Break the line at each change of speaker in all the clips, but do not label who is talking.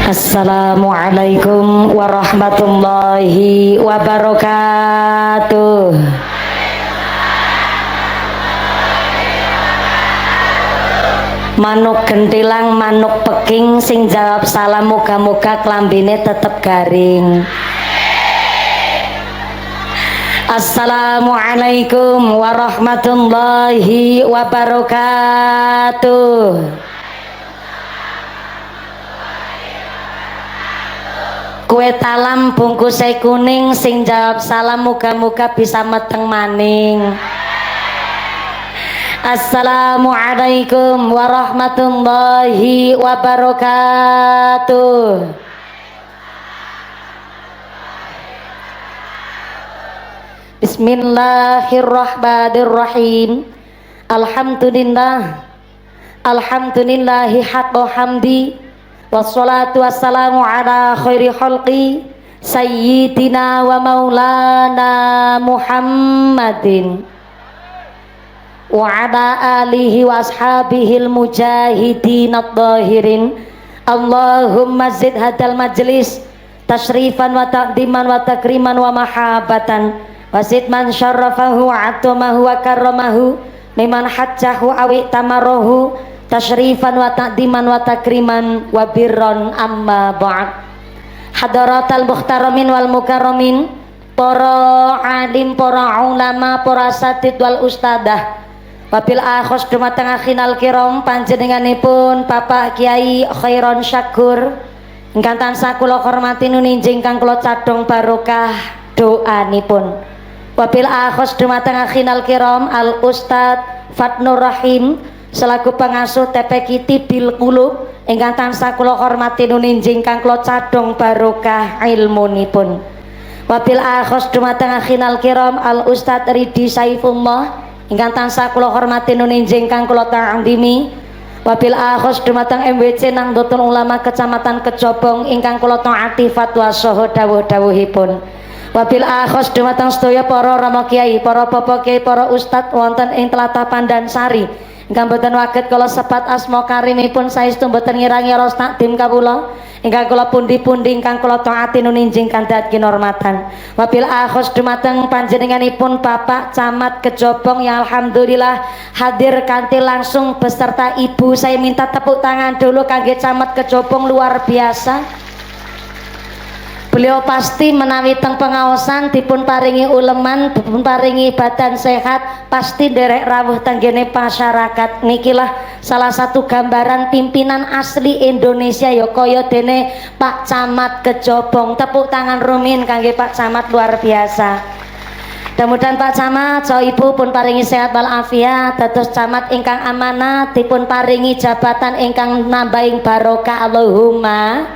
Assalamualaikum warahmatullahi wabarakatuh. Manuk gentilang, manuk peking, sing jawab salam muga-muga klambine tetep garing. Assalamualaikum warahmatullahi wabarakatuh. Kue talam bungkusnya kuning, sing jawab salam muga-muga bisa meteng maning. Assalamualaikum warahmatullahi wabarakatuh. Bismillahirrahmanirrahim. Alhamdulillah, alhamdulillahi haqqa hamdi, wassalatu wassalamu ala khairi khalqi sayyidina wa maulana Muhammadin wa ala alihi wa ashabihil mujahidin at-tahirin. Allahumma zid hadal majlis tashrifan wa taqdiman wa takriman wa mahabatan wa zid man syarrafahu wa atomahu wa karramahu miman hajjahu awi tamarahu tashrifan wa taqdiman wa takriman wa birron amma ba'd. Hadaratal muhtaramin wal mukarramin, para alim, para ulama, para asatid wal ustadah, wabil akhos dumateng akhinal kiram panjenenganipun Bapak Kiai Khairon Syakur ingkang tansah kula hormati nuninjing kang kula cadhong barokah doanipun. Wabil akhos dumateng akhinal kiram Al Ustad Fatnur Rahim selaku pengasuh TPQ Tibil Qulub ingkang tansah kula hormati nuninjing kang kula cadhong barokah ilmunipun. Wabil akhos dumateng akhinal kiram Al Ustad Ridi Saifullah ingkang tansah kula hormati nuninjing kang kula ta'zimi. Wabil akhos dumateng MWC Nahdlatul Ulama Kecamatan Kejobong ingkang kula taati fatwa saha dawuh-dawuhipun. Wabil akhos dumateng sedaya para rama kiai, para bapak kiai, para ustad wonten ing tlatah Pandansari ingkang boten waget kala sebat asma karimipun saestu boten ngirangi ros takdim kawula ingkang kula pundi-pundi ingkang kula taati nuninjing kandat kinurmatan. Wabil akhos dumateng panjenenganipun Bapak Camat Kejobong yang alhamdulillah hadir kanthi langsung beserta ibu. Saya minta tepuk tangan dulu kangge Camat Kejobong, luar biasa. Beliau pasti menawi teng pengaosan dipun paringi uleman, dipun paringi badan sehat, pasti derek rawuh tenggene masyarakat. Nikilah salah satu gambaran pimpinan asli Indonesia ya kaya dene Pak Camat Kejobong. Tepuk tangan rumin kangge Pak Camat, luar biasa. Mudah-mudahan Pak Camat so Ibu pun paringi sehat walafiat, dados camat ingkang amanah, dipun paringi jabatan ingkang nambahing barokah Allahumma.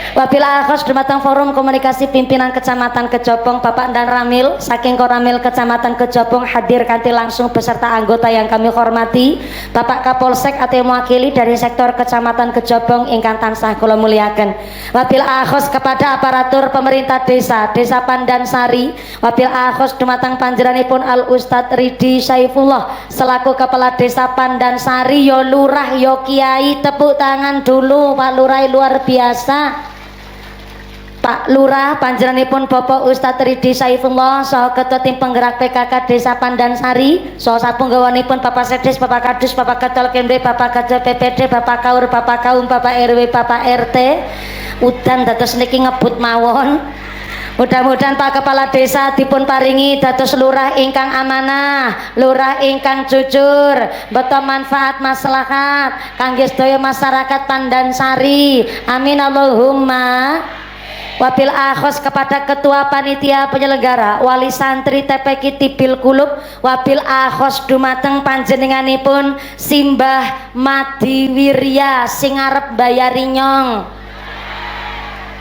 Wabil akhos dumateng forum komunikasi pimpinan Kecamatan Kejobong Bapak dan Ramil saking Koramil Kecamatan Kejobong hadir kanthi langsung beserta anggota yang kami hormati, Bapak Kapolsek atau mewakili dari sektor Kecamatan Kejobong ingkang tansah kula muliaken. Wabil akhos kepada aparatur pemerintah desa Pandansari. Wabil akhos dumateng panjenenganipun Al Ustad Ridi Saifullah selaku Kepala Desa Pandansari. Yo lurah yo kiai, tepuk tangan dulu Pak Lurah, luar biasa. Pak Lurah panjenenganipun Bapak Ustadz Ridi Saifullah saha Ketua Tim Penggerak PKK Desa Pandansari, saha sapunggawanipun Bapak Sekdes, Bapak Kadus, Bapak Ketua KMD, Bapak Ketua PPD, Bapak Kaur, Bapak Kaum, Bapak RW, Bapak RT. Udan dados niki ngebut mawon. Mudah-mudahan Pak Kepala Desa dipun paringi dados lurah ingkang amanah, lurah ingkang jujur, beto manfaat maslahat kangge sedaya masyarakat Pandansari. Amin Allahumma. Wabil akhos kepada Ketua Panitia Penyelenggara Wali Santri TPQ Tibil Qulub. Wabil akhos dumateng panjenenganipun Simbah Madiwirya sing arep bayari nyong.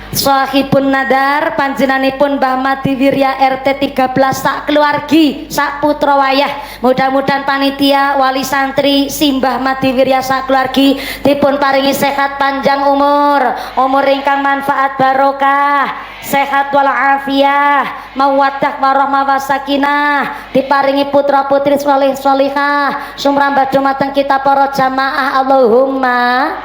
Sohibun Nadar panjenenganipun Mbah Madiwirya RT 13 sak keluargi sak putra wayah. Mudah-mudahan panitia wali santri Simbah Madiwirya sak keluargi dipun paringi sehat panjang umur, umur ingkang manfaat barokah, sehat walafiat, mawaddah warahmah wasakinah, diparingi putra putri saleh salihah, sumrambah dumateng kita para jamaah Allahumma.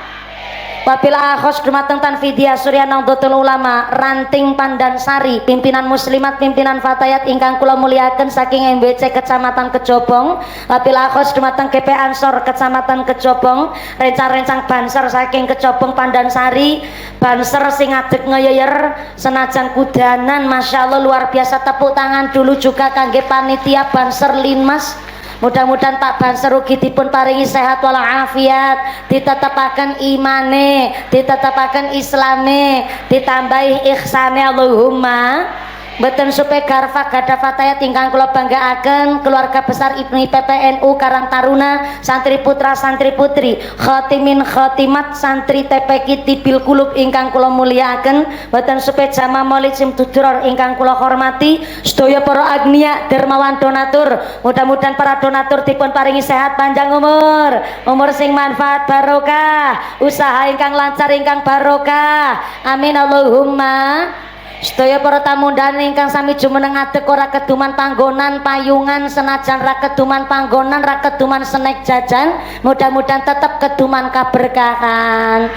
Wabil akhos dumateng Tanfidia Surya Nahdlatul Ulama Ranting Pandansari pimpinan muslimat pimpinan fatayat ingkang kula muliaken saking MBC Kecamatan Kejobong. Wabil akhos dumateng GP Ansor Kecamatan Kejobong rencang-rencang banser saking Kejobong Pandansari banser sing adeg ngeyeyer senajan kudanan Masya Allah luar biasa. Tepuk tangan dulu juga kangge panitia banser Linmas. Mudah-mudahan Pak Banser ugi dipun paringi sehat walafiat, ditetapaken imane, ditetapaken islame, ditambahi ihsane Allahumma. Mboten supaya garfa gadah fatayat ingkang kula banggaaken keluarga besar Ibnu PPNU Karang Taruna, santri putra santri putri, khatimin khatimat santri TPQ Tibil Kulub ingkang kula mulyakaken, mboten supaya jamaah Maulid Simtudror ingkang kula hormati, sedaya para agnia dermawan donatur, mudah-mudahan para donatur dipun paringi sehat panjang umur, umur sing manfaat barokah, usaha ingkang lancar ingkang barokah. Amin Allahumma. Sedaya para tamu undangan ingkang sami jumeneng adeg ora keduman panggonan payungan senajan ra keduman panggonan ra keduman senek jajan, mudah-mudahan tetap keduman kaberkahan,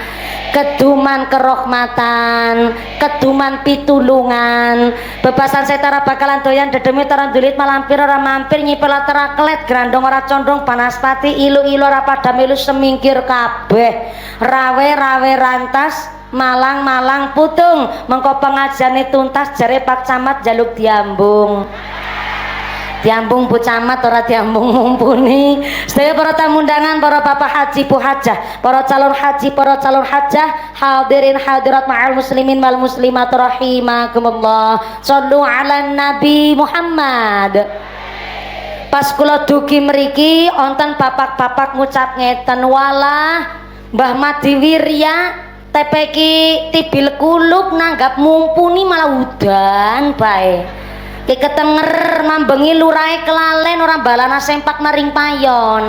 keduman kerahmatan, keduman pitulungan. Bebasan setara bakalan doyan dedemi ora ndulit malampir ora mampir nyipel ora klet grandong ora condong panaspati ilu-ilu ora pada melu semingkir kabeh. Rawe-rawe rantas malang-malang putung mengko pengajiane tuntas jare Pak Camat jaluk diambung Bu Camat ora diambung mumpuni. Sedaya para tamu undangan, para bapak haji bu hajah, para calon haji para calon hajah, hadirin hadirat ma'al muslimin wal muslimat rahimakumullah. Shallu ala nabi Muhammad. Pas kula dugi mriki wonten bapak-bapak ngucap ngeten, walah Mbah Madi Wirya TPQ Tibil Kulub nanggap mumpuni malah udan bae. Ki ketenger mambengi lurahe kelalen ora balana sempak maring payon.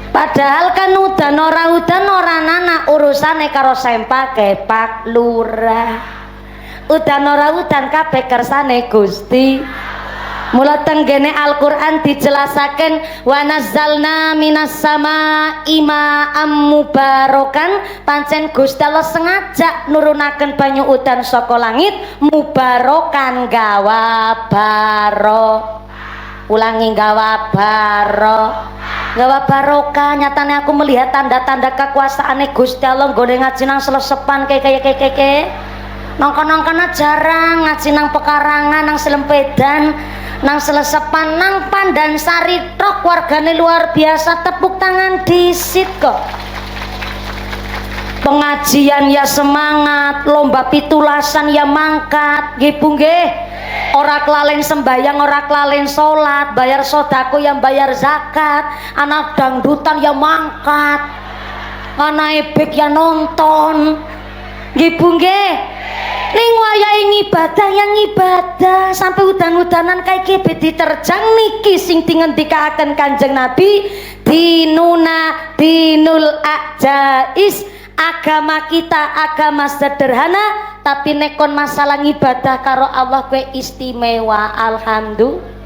Padahal kan udan ora nana urusane karo sempake Pak Lurah. Udan ora udan kabeh kersane Gusti. Mula tenggene Al-Qur'an dijelasaken wa nazzalna minas samaa'i ma'am mubarakan, pancen Gusti Allah sengaja nurunaken banyu udan saka langit mubarakan gawa baro. Ulangi gawa baro. Gawa barokah. Nyatane aku melihat tanda-tanda kekuasaane Gusti Allah nggone ngaji nang selesepan kayak nongkon-nongkon jarang ngaji nang pekarangan nang Selempedan nang selesepan nang Pandansari trok wargane luar biasa. Tepuk tangan disit kok. Pengajian ya semangat, lomba pitulasan ya mangkat nggih Bu nggih. Ora kelalen sembayang, ora kelalen salat, bayar sodako yang bayar zakat, anak dangdutan ya mangkat, anak ebek ya nonton nggih Bu nggih. Ning wayahe ngibadah yang ibadah sampai udan-udanan kayak kebe diterjang niki sing dingendikaken Kanjeng Nabi, dinuna dinul ajais, agama kita agama sederhana tapi nekon masalah ngibadah karo Allah kue istimewa. Alhamdulillah.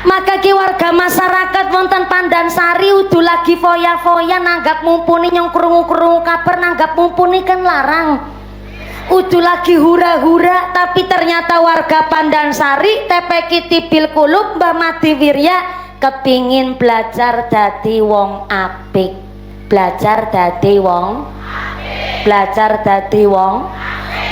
Maka ki warga masyarakat wonten Pandansari udah lagi foya-foya nanggap mumpuni nyong krungu-krungu kabar nanggap mumpuni kan larang. Udah lagi hura-hura tapi ternyata warga Pandansari TPQ Tibil Kulub Mbah Madi Wirya kepingin belajar dadi wong apik. Belajar dadi wong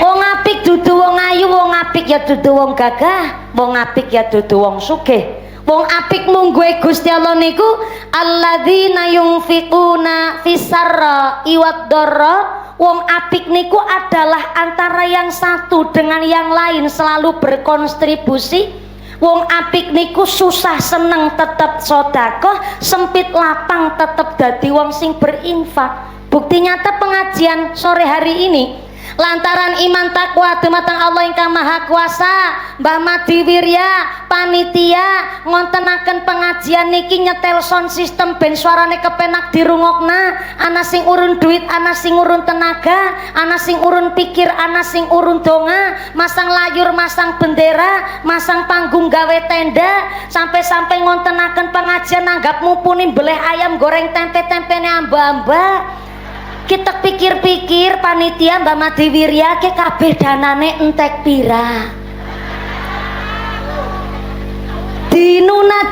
wong apik dudu wong ayu, wong apik ya dudu wong gagah, wong apik ya dudu wong sugih. Wong apik mungguhe Gusti Allah niku alladzina yunfiquna fisarra iwaddarra. Wong apik niku adalah antara yang satu dengan yang lain selalu berkontribusi. Wong apik niku susah seneng tetep sedekah, sempit lapang tetep dadi wong sing berinfak. Bukti nyata pengajian sore hari ini lantaran iman takwa dumateng Allah ingkang maha kuasa Mbah Madi Wirya panitia ngontenaken pengajian niki nyetel sound system ben suarane kepenak dirungokna, ana sing urun duit, ana sing urun tenaga, ana sing urun pikir, ana sing urun donga, masang layur, masang bendera, masang panggung gawe tenda, sampai-sampai ngontenaken pengajian nanggap mumpuni beleh ayam goreng tempe-tempene amba-amba. Kita pikir-pikir panitia Mbak Madi Wirya ke kabeh danane entek pira.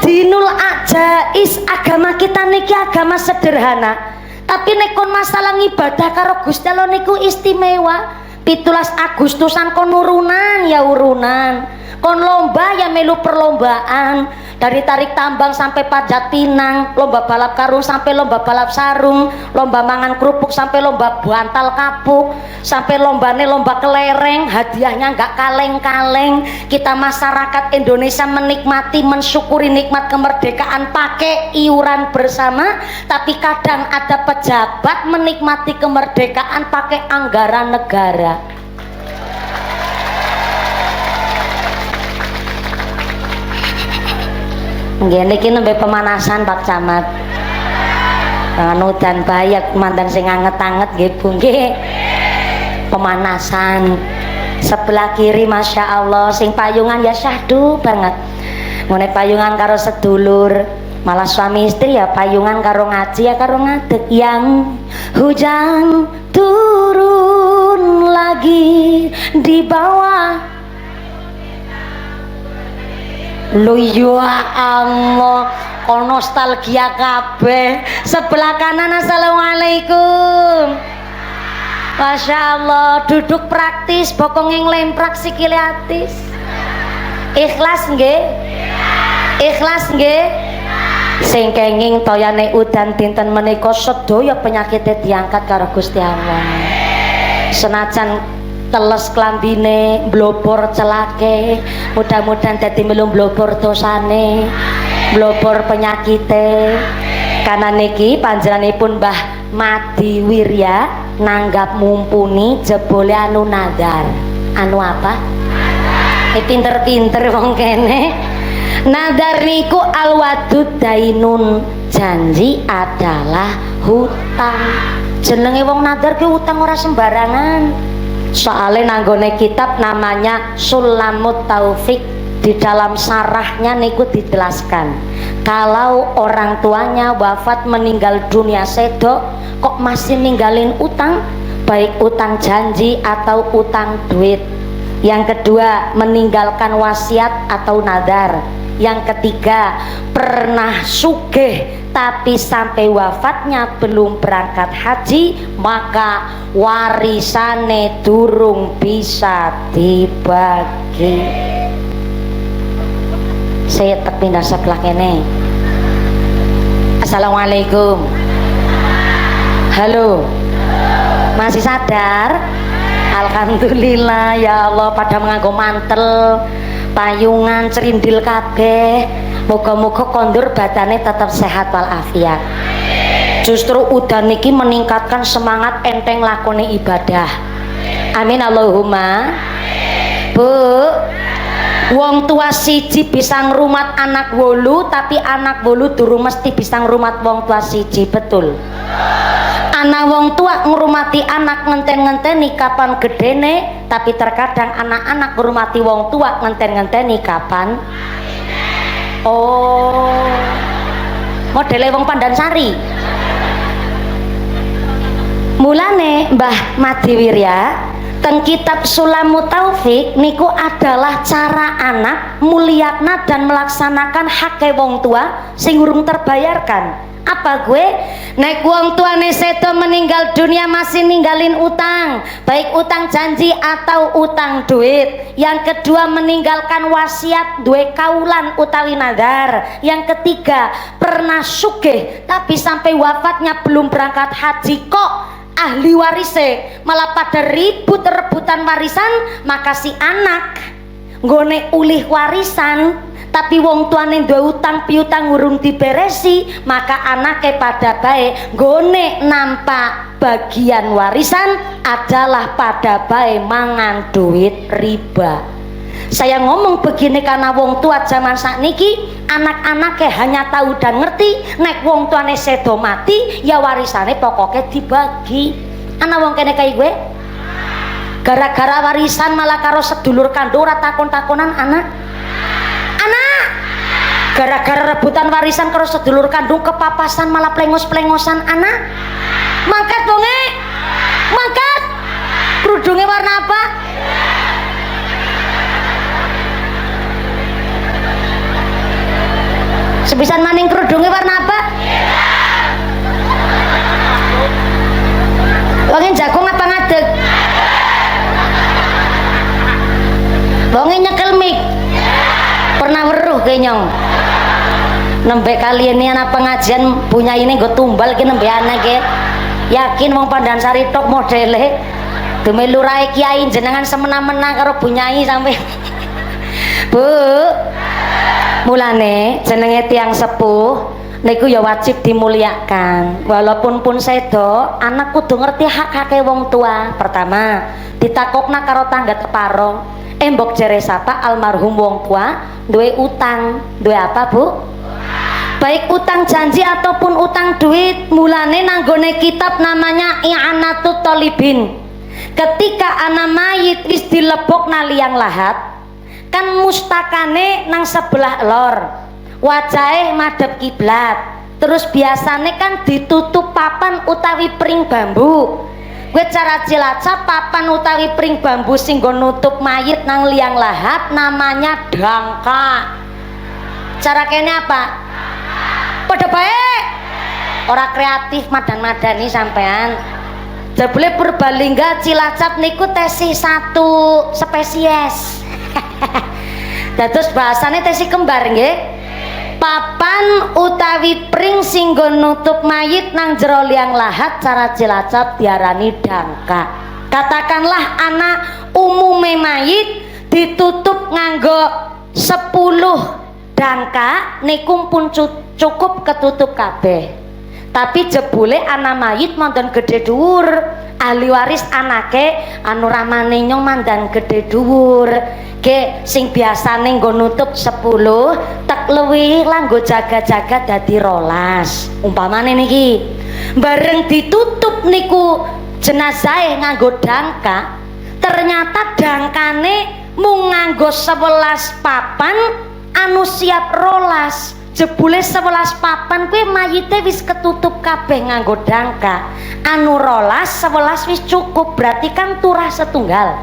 Dinul ajais, agama kita niki agama sederhana. Tapi nekon masalah ibadah karo Gusti Allah niku istimewa. 17 Agustusan kon urunan ya urunan, kon lomba ya melu perlombaan, dari tarik tambang sampai panjat pinang, lomba balap karung sampai lomba balap sarung, lomba mangan kerupuk sampai lomba bantal kapuk, sampai lombane lomba kelereng, hadiahnya nggak kaleng-kaleng. Kita masyarakat Indonesia menikmati mensyukuri nikmat kemerdekaan pakai iuran bersama, tapi kadang ada pejabat menikmati kemerdekaan pakai anggaran negara. Nggih niki nembe pemanasan Pak Camat. Jangan udan bayak mantan sing anget-anget nggih Bu nggih. Pemanasan. Sebelah kiri Masya Allah sing payungan ya syahdu banget. Ngene payungan karo sedulur, malah suami istri ya payungan karo ngaji ya karo ngadeg. Yang hujan turun lagi di bawah. Lu ya Allah, kok nostalgia kabeh. Sebelah kanan assalamualaikum. Masya Allah, duduk praktis, bokong yang lemprak sikile atis. Ikhlas nggih? Ikhlas nggih? Sing kenging toyane udan dinten menika sedaya penyakite diangkat karo Gusti Allah. Senajan teles klambine blobor celake, mudah-mudahan dadi melu blobor dosane, blobor penyakite. Karena niki panjenenganipun Mbah Madi Wirya nanggap mumpuni jebole anu nadar. Anu apa? Pinter-pinter wong kene. Nadar niku alwadud dainun, janji adalah hutang. Jenenge wong nadar ki hutang ora sembarangan. Soalnya nanggone kitab namanya Sulamut Taufik, di dalam sarahnya niku dijelaskan kalau orang tuanya wafat meninggal dunia sedo kok masih ninggalin utang, baik utang janji atau utang duit. Yang kedua meninggalkan wasiat atau nadar. Yang ketiga pernah sugih tapi sampai wafatnya belum berangkat haji, maka warisane durung bisa dibagi. Saya tak pindah sebelah kene. Assalamualaikum. Halo, masih sadar? Alhamdulillah ya Allah, pada menganggo mantel, payungan, cerindil kabeh. Moga-moga kondur badane tetap sehat walafiat. Justru udan niki meningkatkan semangat enteng lakoni ibadah. Amin Allahumma. Bu, wong tua siji bisa ngrumat anak 8, tapi anak 8 durung mesti bisa ngrumat wong tua siji, betul? Anak wong tua ngurumati anak ngenten-ngenteni kapan gedene, tapi terkadang anak-anak ngurumati wong tua ngenten-ngenteni kapan. Oh, modele wong Pandansari. Mulane Mbah Madi Wirya teng kitab Sulamut Taufik niku adalah cara anak mulyakna dan melaksanakan hake wong tua sing urung terbayarkan. Apa gue? Nek wong tuane sedo meninggal dunia masih ninggalin utang, baik utang janji atau utang duit. Yang kedua meninggalkan wasiat duwe kaulan utawi nadar. Yang ketiga pernah sugih tapi sampai wafatnya belum berangkat haji, kok ahli warise malah pada ribut rebutan warisan, maka si anak nggone ulih warisan tapi wong tuane duwe utang piutang urung diberesi, maka anake pada bae gone nampak bagian warisan adalah pada bae mangan duit riba. Saya ngomong begini karena wong tua zaman sakniki anak-anaknya hanya tahu dan ngerti nek wong tuane sedo mati ya warisane pokoknya dibagi. Ana wong kene kayak gue gara-gara warisan malah karo sedulur kandung ora takon-takonan anak gara-gara rebutan warisan karo sedulur kandung kepapasan malah plengos-plengosan anak. Mangkat bonge mangkat kerudungnya warna apa? Sebisan maning kerudungnya warna apa? Wongin jagung apa ngadeg? Wongin nyekel mik. Pernah weruh kenyong. Nembe kali ini anak pengajian punya ini gue tumbal ki nembe anak ke. Yakin wong Pandansari tok modele. Demi lurai kiai jenengan semena-mena karo bunyai sampai. Bu. Mulane jenenge tiang sepuh niku ya wajib dimuliakan. Walaupun pun sedo, anak kudu ngerti hak-hake wong tua. Pertama, ditakokna karo tangga teparo. Mbok jere sapa almarhum wong tua duwe utang. Duwe apa, Bu? Baik utang janji ataupun utang duit. Mulane nanggone kitab namanya I'anatut Thalibin. Ketika anak mayit wis dilebokna liang lahat, kan mustakane nang sebelah lor. Wajahe madhep kiblat. Terus biasane kan ditutup papan utawi pring bambu. Kowe cara Cilacap papan utawi pring bambu sing nggo nutup mayit nang liang lahat namanya dangka. Cara kene apa? Padha bae. Ora kreatif madan-madani sampean. Jebule Purbalingga Cilacap niku tesih satu spesies. Dados bahasane tesih kembar nggih. Papan utawi pring sing nggo nutup mayit nang jero liang lahat cara Cilacap diarani dangka. Katakanlah anak umume mayit ditutup nganggo 10 dangka niku pun cukup ketutup kabeh. Tapi jebule anak mayit mandan gede dhuwur, ahli waris anake anu ramane nyong mandan gede dhuwur. Ge sing biasane nggo nutup 10 tek luwih lah nggo jaga-jaga dadi 12. Umpamane niki bareng ditutup niku jenazahe nganggo dangka, ternyata dangkane mung nganggo 11 papan anu siap 12. Jebule 11 papan kuwi mayite wis ketutup kabeh nganggo dangka. Anu 11 wis cukup, berarti kan turah setunggal.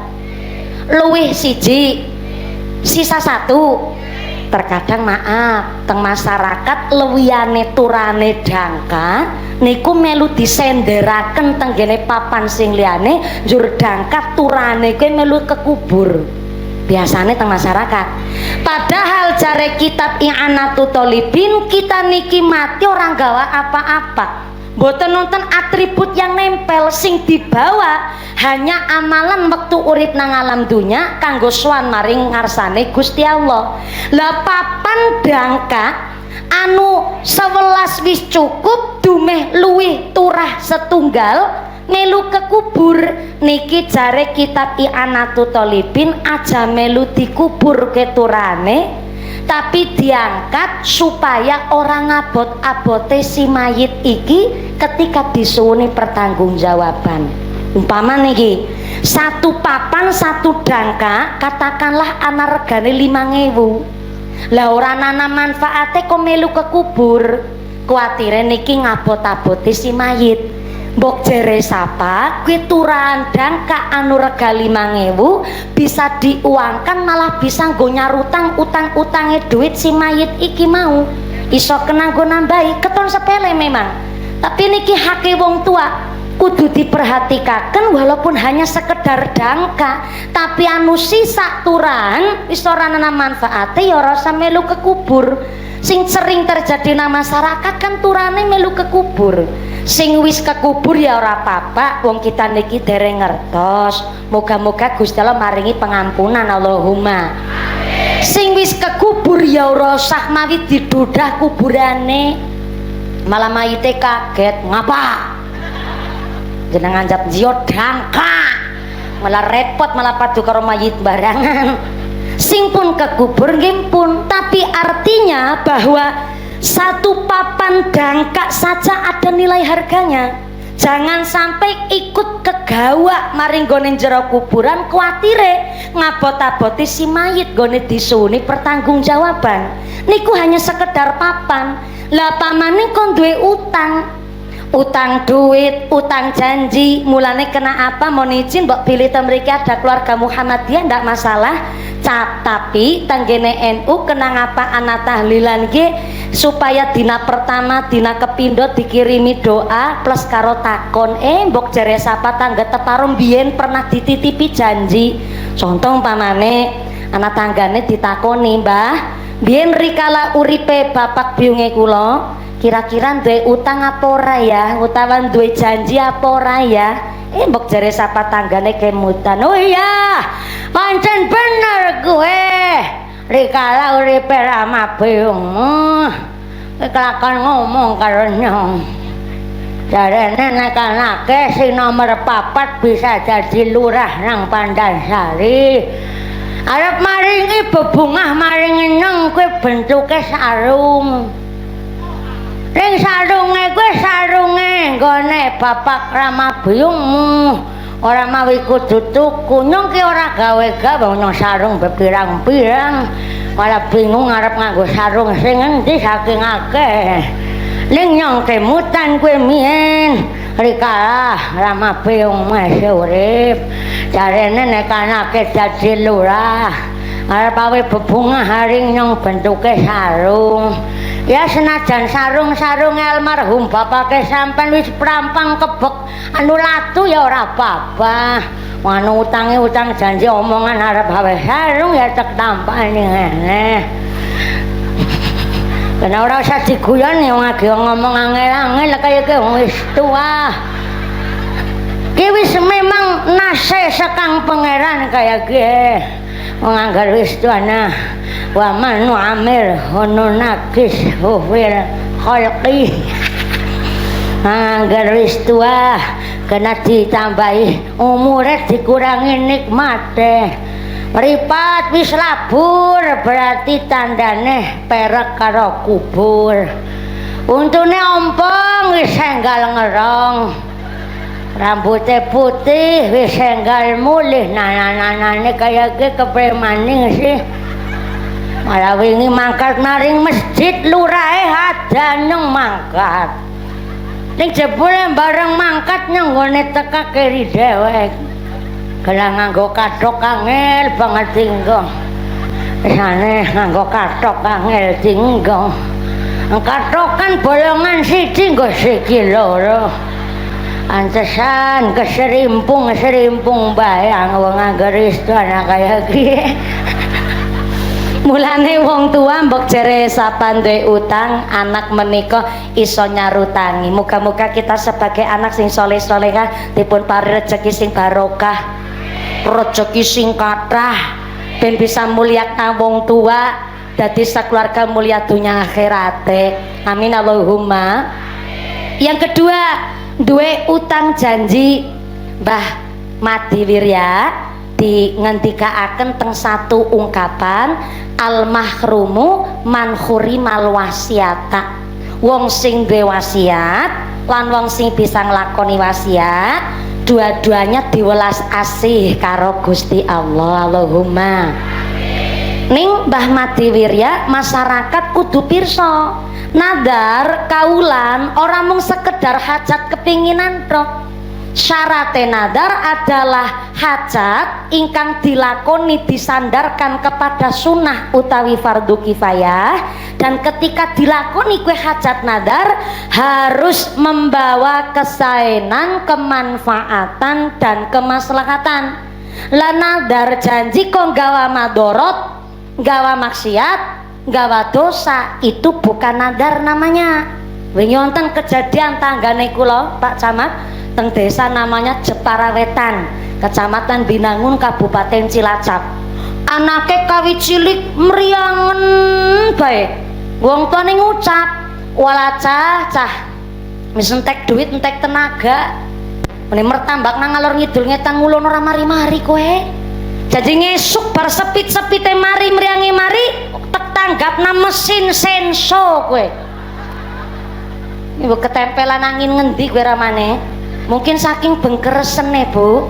Luwih siji, sisa 1. Terkadang maaf, teng masyarakat luwihane turane dangka niku melu disenderaken teng gene papan sing liyane njur dangka turane kuwi melu kekubur. Biasanya teng masyarakat. Padahal jare kitab I'anatut Thalibin kita niki mati orang gawa apa-apa. Mboten nonton atribut yang nempel, sing dibawa hanya amalan waktu urip nang alam dunya kanggo sowan maring ngarsane Gusti Allah. Lah papan dangka anu 11 wis cukup, dumeh luwih turah setunggal melu kekubur. Niki jare kitab I'anatut Thalibin aja melu dikubur keturane, tapi diangkat supaya orang abot-abote si mayit iki ketika disuwuni pertanggungjawaban. Umpama niki 1 papan 1 dangka katakanlah ana regane 5.000. Lah ora ana manfaate kok melu kekubur, kuatire niki ngabot-abote si mayit. Mbok jere sapa kuwi turahan dangka anu rega 5.000 bisa diuangkan, malah bisa nggo nyarutang utang-utange duit si mayit iki mau. Iso kena nggo nambahi, keton sepele memang. Tapi niki hake wong tua kudu diperhatikaken, walaupun hanya sekedar dangka, tapi anu sisa turahan wis ora ana manfaate ya ora usah melu kekubur. Sing sering terjadi nang masyarakat kan turane melu kekubur. Sing wis kekubur ya ora apa-apa, wong kita niki dereng ngertos. Moga-moga Gusti Allah maringi pengampunan, Allahumma amin. Sing wis kekubur ya ora usah mawi didudah kuburane. Malah mayite kaget, ngapa? Jenengan jap jiot dangka. Malah repot malah padu karo mayit barangan. Sing pun kekubur nggih pun, tapi artinya bahwa satu papan dangkak saja ada nilai harganya. Jangan sampai ikut kegawa maring gone jero kuburan, kuatire ngabot-aboti si mayit gone disuni pertanggungjawaban. Niku hanya sekedar papan. Lah pamane kon duwe utang duit, utang janji, mulane kena apa mau izin mbok pilih temriki ada keluarga Muhammadiyah ndak masalah. Tapi tanggene NU kena ngapa anak tahlilan ge supaya dina pertama dina kepindo dikirimi doa plus karo takon mbok jare sapa tangga teparum biyen pernah dititipi janji. Contoh umpamane anak tanggane ditakoni, "Mbah, biyen rikala uripe bapak biyunge kula kira-kira duwe utang apa ora ya, utawa duwe janji apa ora ya?" Mbok jare sapa tanggane kemutan, "Oh iya, pancen bener gue rikala uripe Rama biyungmu kelakon ngomong karo nyong jarene nek anake si nomor 4 bisa jadi lurah nang Pandansari arep maringi bebungah maringi nyong kuwi bentuke sarung. Ring sarunge kuwi sarunge nggone bapak Rama biyungmu. Ora mawi kudu tuku, nyong ki ora gawe-gawe nyong sarung bepirang-pirang. Malah bingung arep nganggo sarung sing endi saking akeh. Ning nyong kemutan kuwi miyen rikala Rama biyung masih urip. Jarene nek anake dadi lurah, arep awe bebungah haring nyong bentuke sarung. Ya senajan sarung-sarung almarhum bapake sampean wis prampang kebek anu latu ya ora apa-apa. Anu utange utang janji omongan arep gawe sarung ya tek tampane ngene. Kena ora usah diguyon wong age ngomong angel-angel kaya ke wis tua. Ki wis memang nase sekang pangeran kaya ge. Wong anggar wis tuana. Wa man nu'amir hono nakis hufil khalqi. Anggar wis tua kena ditambahi umure dikurangi nikmate. Mripat wis labur berarti tandane perek karo kubur. Untune ompong wis enggal ngerong. Rambutnya putih wis enggal mulih nanane kaya ge kepremaning sih. Malah wingi mangkat maring masjid lurahe ada nyong mangkat. Ning jebule bareng mangkat nyong nggone teka keri dhewek. Gelang nganggo kathok angel banget dinggo. Esane nganggo kathok angel dinggo. Kathokan bolongan siji nggo siji loro. Antesan keserimpung bayang wong anggar istana kaya iki. Mulane wong tua mbok jere sapan duwe utang anak menika iso nyarutangi. Muga-muga kita sebagai anak sing saleh-salehah dipun paring rejeki sing barokah, rejeki sing kathah ben bisa mulyakna wong tua dadi sakeluarga mulya dunya akhirate. Amin Allahumma. Yang kedua, duwe utang janji. Mbah Madi Wirya dingendikaaken teng satu ungkapan al mahrumu man khurimal wasiata. Wong sing duwe wasiat lan wong sing bisa nglakoni wasiat dua-duanya diwelas asih karo Gusti Allah. Allahumma. Ning Mbah Madi Wirya masyarakat kudu pirsa nadar kaulan ora mung sekedar hajat kepinginan tok. Syaratnya nadar adalah hajat ingkang dilakoni disandarkan kepada sunnah utawi fardu kifayah, dan ketika dilakoni kue hajat nadar harus membawa kesaenan, kemanfaatan dan kemaslahatan. Lah nadar janji kok gawa madorot, gawa maksiat, gawa dosa, itu bukan nadar namanya. Wingi wonten kejadian tanggane kula Pak Camat teng desa namanya Jepara Wetan, Kecamatan Binangun, Kabupaten Cilacap. anake kawit cilik mriangen bae wong tuane ngucap wala cah wis entek duit entek tenaga mene mertambak nang ngalor ngidul ngetan ngulon ora mari-mari kowe jadi ngesuk bar sepit-sepite mari mriange mari tek tanggapna mesin senso kowe ibu ketempelan angin ngendi kowe ramane mungkin saking bengkeresene Bu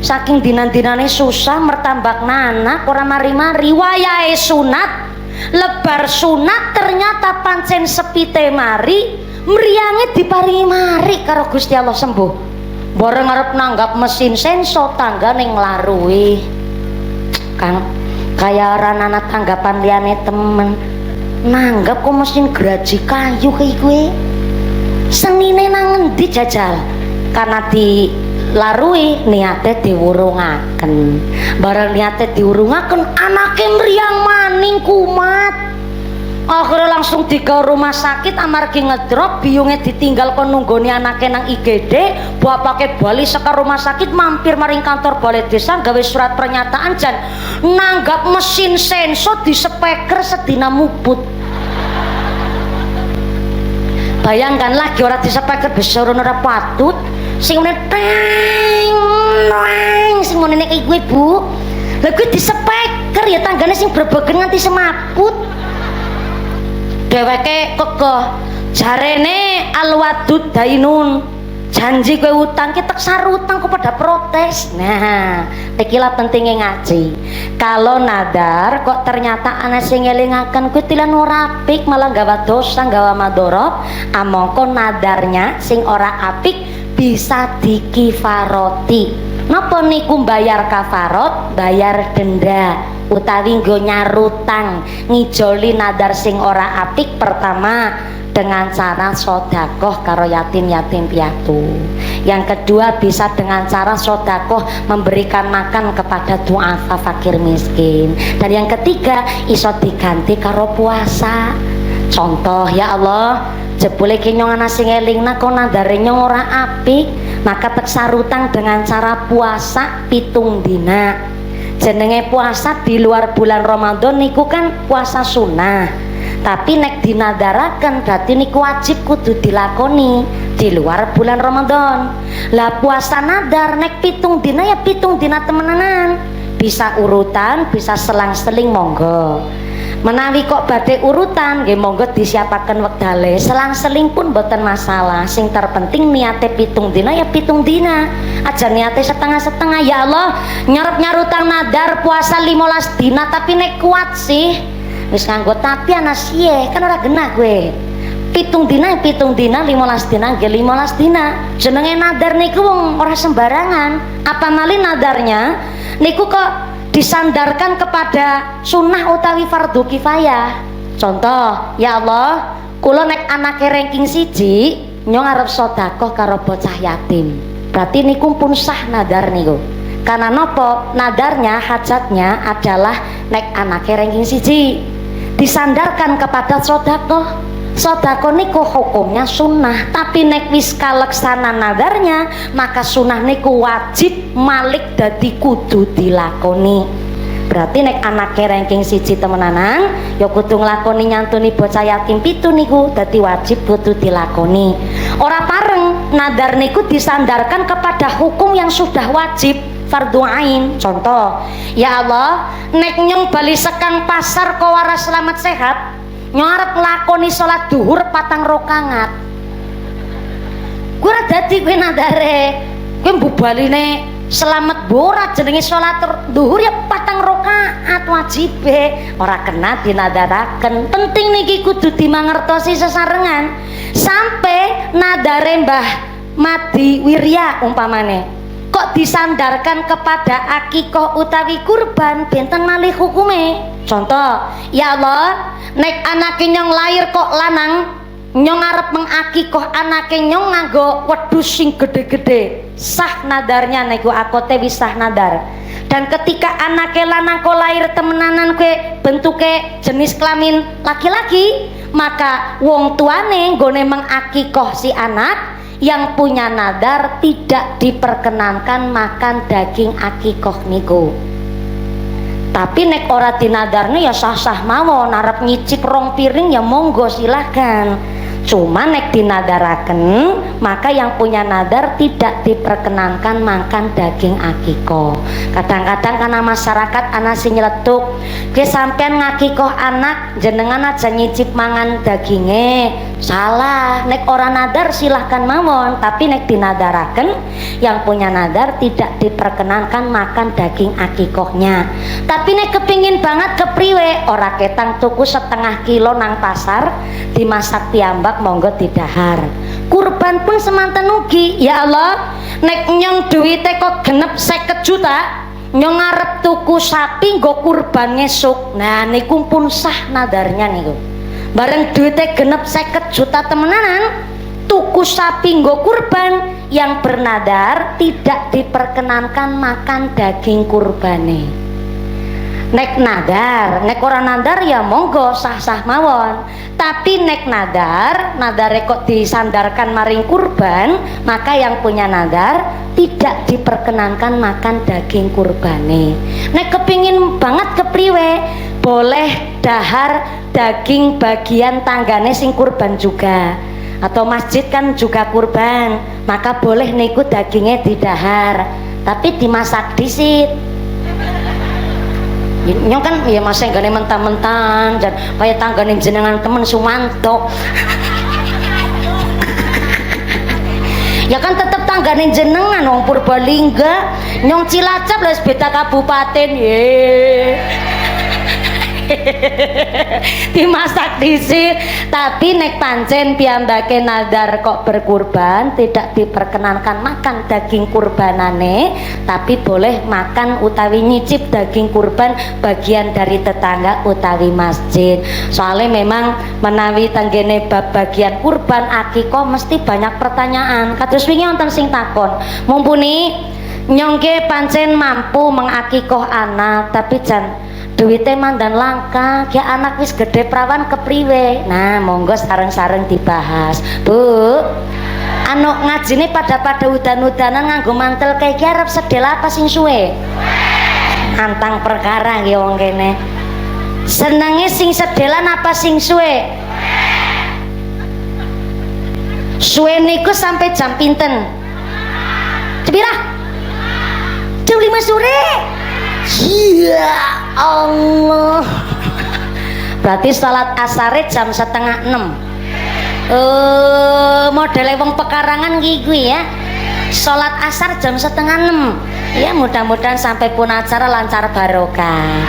saking dinan-dinane susah mertambakna anak ora mari-mari wayahe sunat lebar sunat ternyata pancen sepite mari mriange diparingi mari karo Gusti Allah sembuh bareng arep nanggap mesin senso tanggane nglaruhi Kang kaya ora ana tanggapan liyane temen nanggap kok mesin geraji kayu kayak gue senine nang ngendi jajal karena dilarui niate diwurungaken bareng niate diwurungaken anake mriang maning kumat akhirnya langsung digawa rumah sakit amargi ngedrop biungnya ditinggal kon nunggoni anake nang IGD bapake bali saka rumah sakit mampir maring kantor balai desa gawe surat pernyataan jan nanggap mesin senso di speaker sedina muput bayangkan lagi orang di speaker besar ora patut sing ngene teng noeng sing ngene iki gue Bu lha kuwi di speaker ya tanggane sing brebegen nganti semaput dheweke kekeh jarene alwadud dainun janji kowe utang ki tek sarutang kok pada protes nah ikilah pentingnya ngaji kalau nadar kok ternyata ana sing ngelingaken kuwi tilan ora apik malah gawa dosa gawa madorot amangka nadarnya sing ora apik bisa dikifaroti napa niku bayar kafarot bayar denda utawi nggo nyarutang ngijoli nadar sing ora apik pertama dengan cara sodakoh karo yatim-yatim piatu yang kedua bisa dengan cara sodakoh memberikan makan kepada duafa fakir miskin dan yang ketiga iso diganti karo puasa contoh ya Allah jebule ki nyong ana sing elingna kok nadare nyong ora apik maka tek sarutang dengan cara puasa pitung dina jenenge puasa di luar bulan Ramadan niku kan puasa sunnah tapi nek dinadaraken berarti niku wajib kudu dilakoni di luar bulan Ramadan lah puasa nadar nek pitung dina ya pitung dina temenanan bisa urutan bisa selang-seling monggo menawi kok badhe urutan nggih monggo disiapaken wektale selang-seling pun boten masalah sing terpenting niate pitung dina ya pitung dina aja niate setengah-setengah ya Allah nyarep nyarutang nadar puasa 15 dina tapi nek kuat sih wis nganggo tapi ana siye kan ora genah kowe pitung dina 15 dina nggih 15 dina jenenge nadar niku wong ora sembarangan apa malih nadarnya niku kok disandarkan kepada sunnah utawi fardu kifayah contoh ya Allah kula nek anake ranking siji nyong arep sedekah karo bocah yatim berarti niku pun sah nadar niku karena nopo nadarnya hajatnya adalah nek anake ranking siji disandarkan kepada sedekah niku hukumnya sunnah tapi nek wis kaleksana nadarnya maka sunnah niku wajib malik dadi kudu dilakoni berarti nek anake ranking siji temenanan ya kudu nglakoni nyantuni bocah yatim pitu niku dadi wajib kudu dilakoni ora pareng nadar niku disandarkan kepada hukum yang sudah wajib fardu ain contoh ya Allah nek nyong bali sekang pasar kok waras selamat sehat nyarep nglakoni salat duhur 4 rakaat gue ora dadi kowe nadare kowe mbubaline selamat borat jenenge salat duhur ya 4 rakaat wajibe ora kena dinadaraken penting niki kudu dimangertosi sesarengan sampai nadare Mbah Madi Wirya umpamane kok disandarkan kepada akikoh utawi kurban benten malih hukume contoh ya Allah nek anake nyong lahir kok lanang nyong arep mengakikoh anake nyong nganggo wedhus sing gede-gede sah nadarnya niku akote wis sah nadar dan ketika anake lanang kok lahir temenanan kue bentuke jenis kelamin laki-laki maka wong tuane nggone mengakikoh si anak yang punya nadar tidak diperkenankan makan daging akikoh niku Tapi nek ora dinadarne ya sah-sah mawon, arep nyicip rong piring ya monggo silahkan. Cuma nek dinadaraken maka yang punya nadar tidak diperkenankan makan daging akikoh. Kadang-kadang karena masyarakat anak sing nyeletuk, ke sampean ngakikoh anak jenengan aja nyicip mangan dagingnya. Salah, nek ora nadar silahkan mawon, tapi nek dinadaraken yang punya nadar tidak diperkenankan makan daging akikohnya. Tapi nek kepingin banget kepriwe, ora ketang tuku setengah kilo nang pasar dimasak tiambak monggo didahar. Kurban pun semanten ugi. Ya Allah, nek nyong duwite kok genep 50 juta, nyong arep tuku sapi nggo kurban ngesuk. Nah niku pun sah nadarnya niku. Bareng duwite genep 50 juta temenanan, tuku sapi nggo kurban, yang bernadar tidak diperkenankan makan daging kurbane. Nek nadar, nek ora nadar ya monggo sah-sah mawon. Tapi nek nadar, nadare kok disandarkan maring kurban, maka yang punya nadar tidak diperkenankan makan daging kurbane. Nek kepingin banget kepriwe, boleh dahar daging bagian tanggane sing kurban juga. Atau masjid kan juga kurban, maka boleh niku dagingnya didahar, tapi dimasak disit. Nyong kan ya masa gane mentah-mentah dan kaya tanggane jenengan temen Sumanto. Ya kan tetep tanggane jenengan wong Purbalingga, nyong Cilacap lah beda kabupaten ye. Dimasak disit. Tapi nek pancen piyambake nadar kok berkurban, tidak diperkenankan makan daging kurbanane, tapi boleh makan utawi nyicip daging kurban bagian dari tetangga utawi masjid. Soalnya memang menawi tanggene bab bagian kurban akikoh mesti banyak pertanyaan. Kados wingi wonten sing takon, mumpuni nyongke pancen mampu mengakikoh anak, tapi jan duwite mandan langka, ya anak wis gede prawan kepriwe. Nah monggo sareng-sareng dibahas. Bu, anu ngajine pada udan-udanan nganggo mantel kayak arep sedel apa sing suwe? Antang perkara nggih wong kene. Senenge sing sedelan apa sing suwe? Suwe niku sampai jam pinten? Cepira? Jam 5 sore. Ya Allah. Berarti salat asare jam 5:30. Modele wong pekarangan gigi ya. Salat asar jam 5:30. Ya mudah-mudahan sampai pun acara lancar barokah.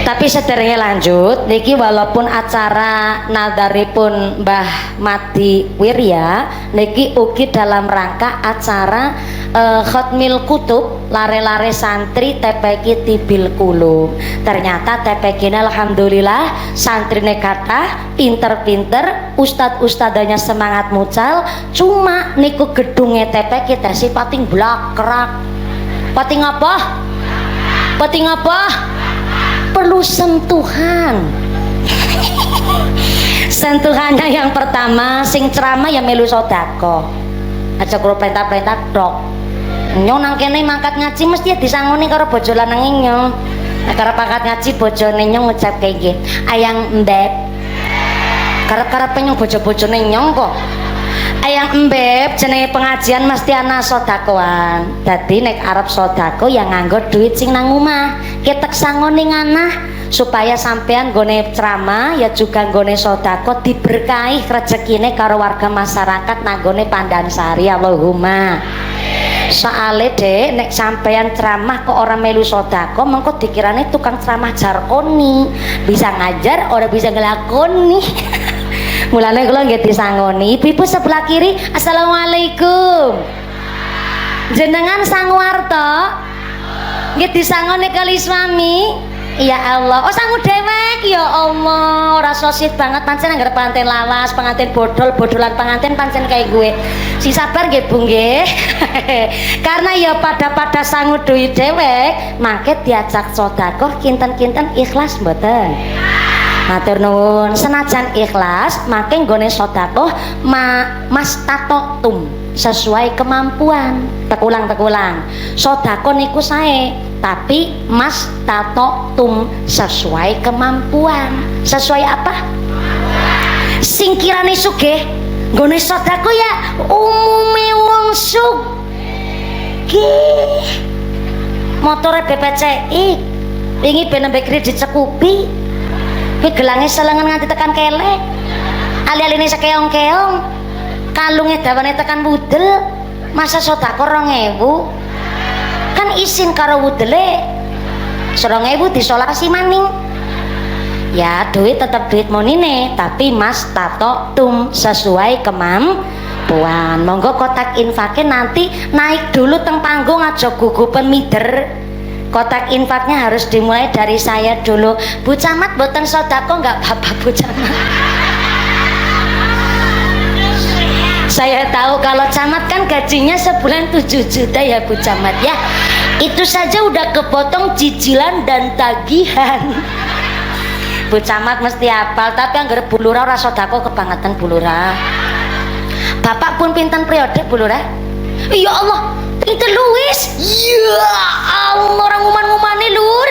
Tapi sederenge lanjut niki, walaupun acara nadaripun Mbah Mati Wirya niki ugi dalam rangka acara khotmil kutub lare-lare santri TPQ Tibil Kulum. Ternyata TPQ ini alhamdulillah santrine kathah, pinter-pinter, ustad-ustadanya semangat mucal. Cuma niku gedungnya TPQ tesi pating blakrak. Pating apa? Pating apa? Perlu sentuhan. Sentuhannya yang pertama, sing ceramah ya melu sodako, aja karo perintah-perintah dok. Nyong nang kene mangkat ngaji mesti ya disangoni karo bojo lanang nyong. Nek arep mangkat ngaji bojone nyong ngucap kayak gini, ayang mbeb. Karep-karep nyong bojo-bojone nyong kok. Ayang mbeb jenenge pengajian mesti ana sodakoan. Dadi nek arep sodako ya nganggo duit sing nang omah. Ketek sangoni nganah supaya sampean gone ceramah ya juga gone sodako diberkahi rezekine karo warga masyarakat nanggone Pandansari. Allahumma. Soale dek nek sampean ceramah kok orang melu sodako mengko dikirane tukang ceramah jarkoni, bisa ngajar ora bisa ngelakoni. Mulane kula nggih disangoni ibu-ibu sebelah kiri. Assalamualaikum. Jenengan Sangwarto nggih disangoni kali suami. Ya Allah, oh sangu dewek ya Allah, ora sosit banget pancen anggere pengantin lawas, pengantin bodol-bodolan pengantin pancen kayak gue. Si sabar nggih Bu nggih. Karena ya pada sangu duit dewek, mangke diajak sedekah kinten-kinten ikhlas mboten? Matur nuwun, senajan ikhlas mangke nggone sedekah mas tato tum. sesuai kemampuan. Tekulang sedekah niku sae, tapi mas tato sesuai kemampuan. Sesuai apa? Sing kirane sugih nggone sedekah ya umume wong sugih. Motore BPCI wingi ben nembe kredit sekupi, kuwi gelange selengen nganti tekan kelek, ali-aline sekeong-keong, kalunge dawane tekan wudel. Masa sedekah 2.000 kan isin karo wudele 2.000 disolasi maning. Ya duit tetap duit monine, tapi mas tato sesuai kemampuan. Monggo kotak infaknya nanti naik dulu teng panggung, aja gugupen mider. Kotak infaknya harus dimulai dari saya dulu. Bu Camat boten sodako nggak apa-apa Bu Camat. Saya tahu kalau camat kan gajinya sebulan 7 juta ya Bu Camat ya. Itu saja udah kepotong cicilan dan tagihan. Bu Camat mesti hafal, tapi anggar Bu Lurah ora sodako kebangetan Bu Lurah. Bapak pun pinten periode Bu Lurah? Ya Allah, pinten Luis. Ya Allah, orang nguman-ngumane Lur.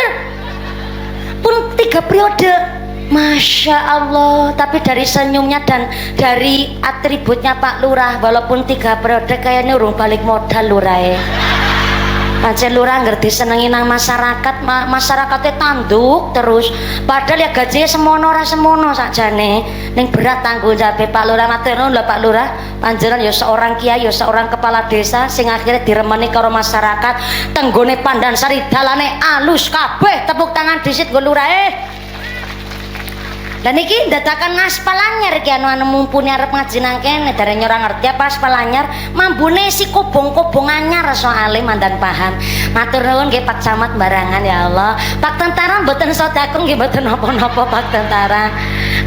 Pun 3 periode. Masya Allah, tapi dari senyumnya dan dari atributnya Pak Lurah, walaupun 3 periode kayaknya urung balik modal Lurah. Pancen Lurah ngerti senengi nang masyarakat, masyarakatnya tanduk terus. Padahal ya gajinya semono ora semono sakjane. Ning berat tanggung jawab Pak Lurah. Matur nuwun lho Pak Lurah, panjenengan ya seorang kiai, ya seorang kepala desa sing akhirnya diremeni karo masyarakat. Tenggone Pandansari dalane alus kabeh, tepuk tangan disit nggo Lurah. Dan iki dadakan ngaspal anyar iki anu mumpuni arep ngaji nang kene, dereng ora ngerti apa aspal anyar, mambune si kobong-kobong anyar soalé mandan paham. Matur nuwun nggih Pak Camat barangan ya Allah. Pak Tentara mboten sedekah nggih mboten napa-napa Pak Tentara.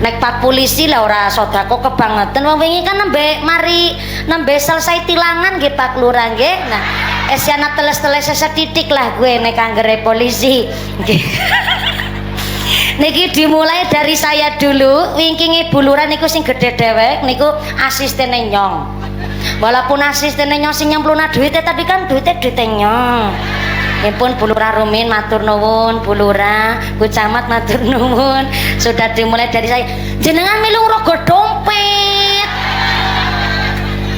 Nek Pak Polisi lah ora sedekah kebangetan. Wong wingi kan nembe selesai tilangan nggih Pak Lurah nggih. Nah, esiana teles-teles setitik lah gue nek anggere polisi nggih. Niki dimulai dari saya dulu. Wingking Ibu Lurah niku sing gede dewek niku asistene Nyong. Walaupun asistene Nyong sing nyempluna duitnya, tapi kan duitnya Nyong. Impun Bu Lurah Rumin matur nuwun, Bu Lurah, Bu Camat matur nuwun. Sudah dimulai dari saya. Jenengan milu rogo dompet.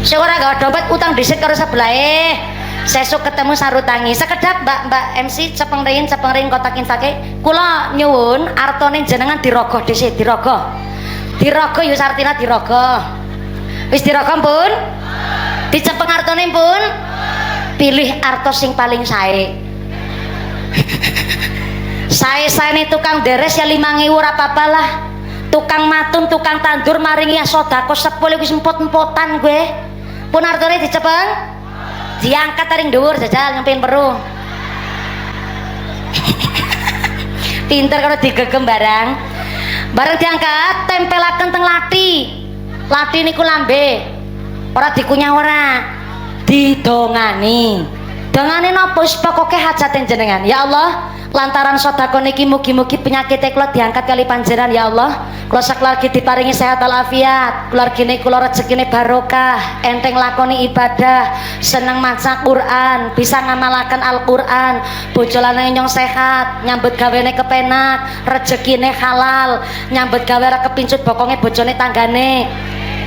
Sing ora gawe dompet utang dhisik karo sebelahe. Sesuk ketemu sarutangi sekedap Mbak MC cepengring kotak infake kula nyuwun artone jenengan dirogoh dhisik, dirogoh yus artina dirogoh. Wis dirogoh pun dicepeng artone pun pilih arto sing paling sae. Sae-saene tukang deres ya 5.000 ora apa-apa lah. Tukang matun, tukang tandur maringi sedekah 10 wis empot-empotan gue. Pun artone dicepeng diangkat taring dhuwur jajal nyempin peru. Pinter kalau digegem barang diangkat tempelaken teng lati niku lambe ora dikunyah ora didongani napa wis pokoke hajate jenengan ya Allah. Lantaran sedekah niki mugi-mugi penyakite kula diangkat kali panjenengan ya Allah. Kula sakelargi diparingi sehat walafiat, keluargane kula rezekine barokah, enteng lakoni ibadah, seneng maca Quran, bisa ngamalaken Al-Qur'an, bojo lanang nyong sehat, nyambut gawene kepenak, rezekine halal, nyambut gawe ora kepincut bokonge bojone tanggane.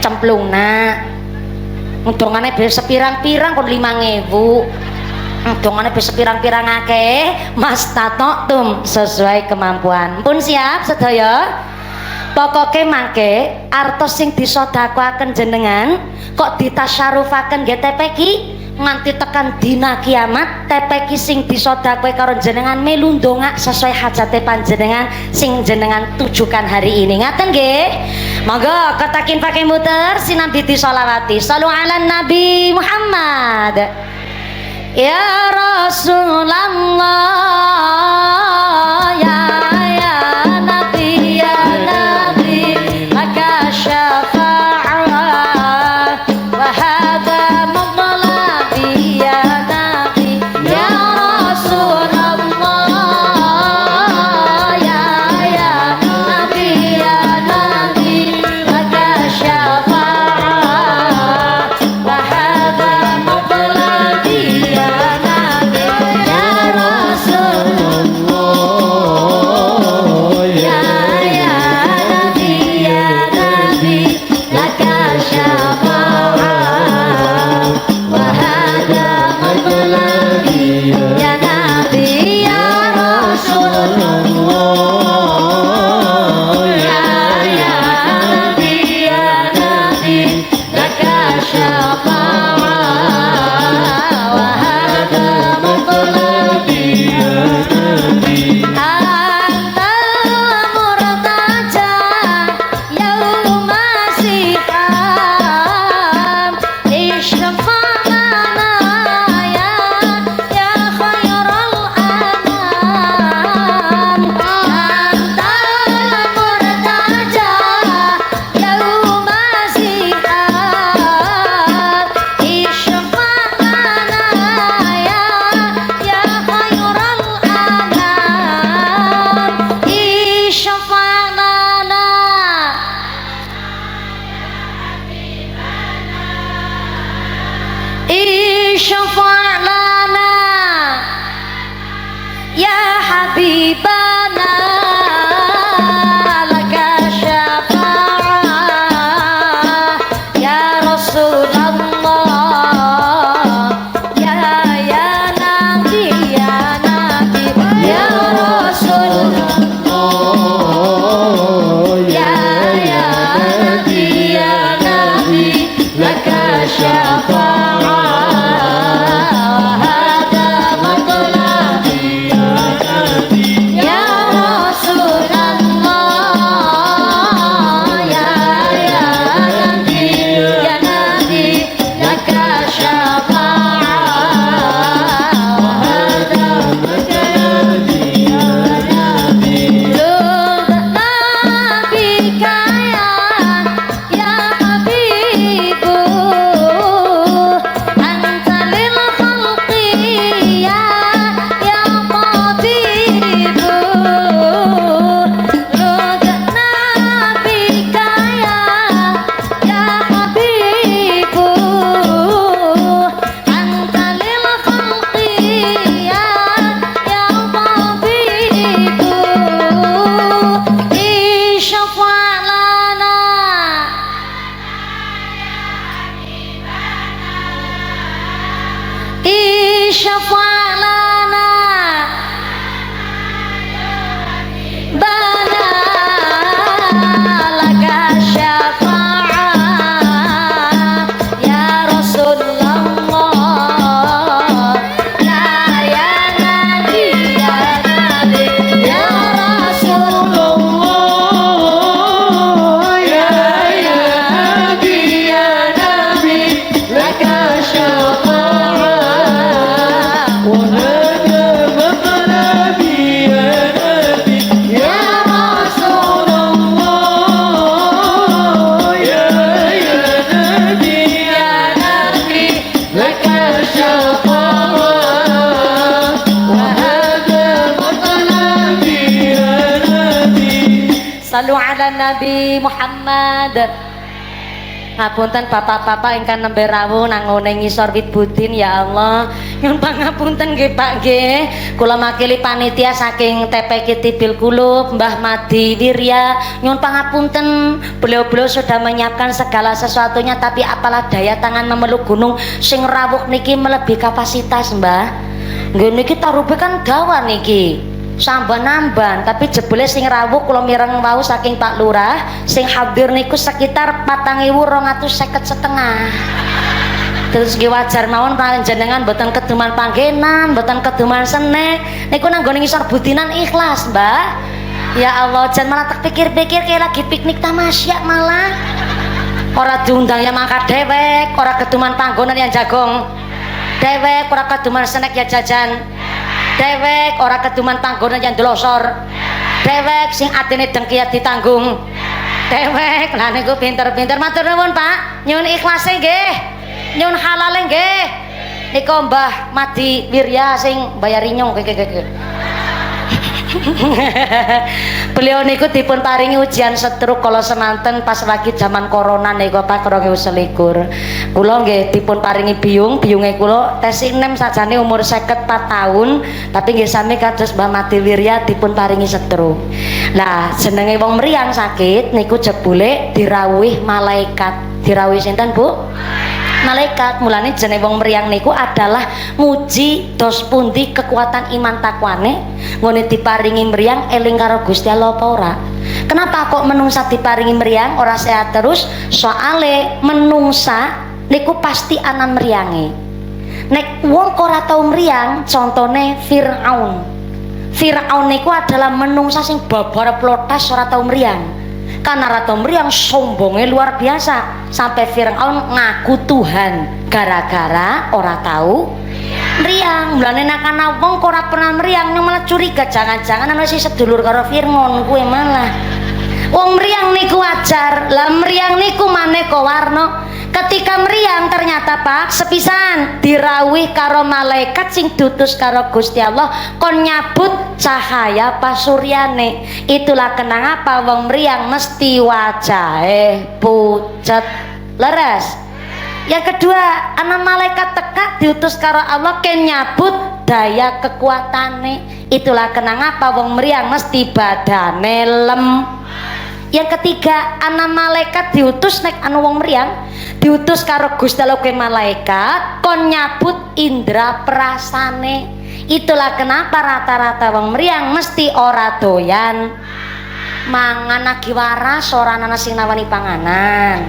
Cemplungna. Undongane bisa sepirang-pirang kon 5.000. Dongane bisa pirang-pirang akeh mas tato sesuai kemampuan. Pun siap sedaya. Pokoke mangke artos sing disedekahaken jenengan kok ditasyarufaken nggih tepeki nganti tekan dina kiamat. Tepeki sing disedekahe karo jenengan melu ndongak sesuai hajate panjenengan sing jenengan tujukan hari ini. Ngaten nggih. Monggo ketakin pakai muter sinambi disolawati. Shallu ala Nabi Muhammad. Ya Rasulullah ya Nabi maka syafa'ah wa hadha maghalabi ya Nabi ya Rasulullah ya Nabi maka syafa'ah wa hadha syafa' lana ya habibana laka syafa'ah ya Rasulullah ya nabi ya nabi ya Rasulullah ya nabi ya nabi laka syafa'ah Salu ala Nabi Muhammad. Ngapunten bapak-bapak ingkang nembe rawuh nang ngene ngisor wit budin ya Allah. Nyuwun pangapunten nggih Pak nggih. Kula makili panitia saking TPK Tibil Kulub Mbah Madi Wirya. Nyuwun pangapunten, beliau-beliau sudah menyiapkan segala sesuatunya tapi apalah daya tangan memeluk gunung sing rawuh niki melebihi kapasitas, Mbah. Nggih niki tarube kan dawa niki. Samban-amban tapi jebule sing rawuh kula mireng wau saking Pak Lurah sing hadir niku sekitar 4.250 setengah. Terus nggih wajar mawon panjenengan mboten keduman panggenan, mboten keduman sene niku nang nggone ngisor budinan ikhlas, Mbak. Ya Allah, jan malah tak pikir-pikir kayak lagi piknik tamasya malah. Ora diundang yang mangkat dewek, ora keduman panggonan yang jagong dewek, ora keduman snack ya jajan dewek, ora keduman panggonan yang delosor dewek, sing atine dengki ditanggung dewek. Lah niku pinter-pinter. Matur nuwun Pak, nyuwun ikhlase nggih, nyuwun halale nggih. Niku Mbah Madi Wirya sing bayari nyong beliau niku dipun paringi ujian stroke kala semanten pas lagi zaman corona niku Pak 2021. Kula nggih dipun paringi biyunge kula tes 6 sajane umur 54 tahun tapi nggih sami kados Mbah Madi Wirya dipun paringi stroke. Lah jenenge wong mriyang sakit niku jebule dirawuhi malaikat. Dirawuhi sinten Bu? Malaikat. Mulane jenenge wong mriyang niku adalah nguji dos pundi kekuatan iman takwane ngene diparingi mriyang eling karo Gusti Allah apa ora. Kenapa kok menungsa diparingi mriyang ora sehat terus? Soale menungsa niku pasti ana mriyange. Nek wong ora tau mriyang contone Firaun. Firaun niku adalah menungsa sing babar plotas ora tau mriyang. Karena Ratu Mriyang sombongnya luar biasa sampai Firaun ngaku Tuhan gara-gara ora tahu mriyang. Mulane nek ana wong kok ora pernah mriyang malah curiga jangan-jangan ana sing sedulur karo Firaun kuwi malah. Wong mriyang niku wajar, lah mriyang niku maneka warna. Ketika mriyang ternyata Pak sepisan dirawuhi karo malaikat sing diutus karo Gusti Allah kon nyabut cahaya pasuryane. Itulah kenapa wong mriyang mesti wajahe pucet. Leres. Yang kedua, ana malaikat teka diutus karo Allah ken nyabut daya kekuatane. Itulah kenapa wong mriyang mesti badane lem. Yang ketiga, ana malaikat diutus nek anu wong mriyang diutus karo Gusti Allah ke malaikat kon nyabut indra perasane. Itulah kenapa rata-rata wong mriyang mesti ora doyan mangan lagi waras, ora ana sing nawani panganan.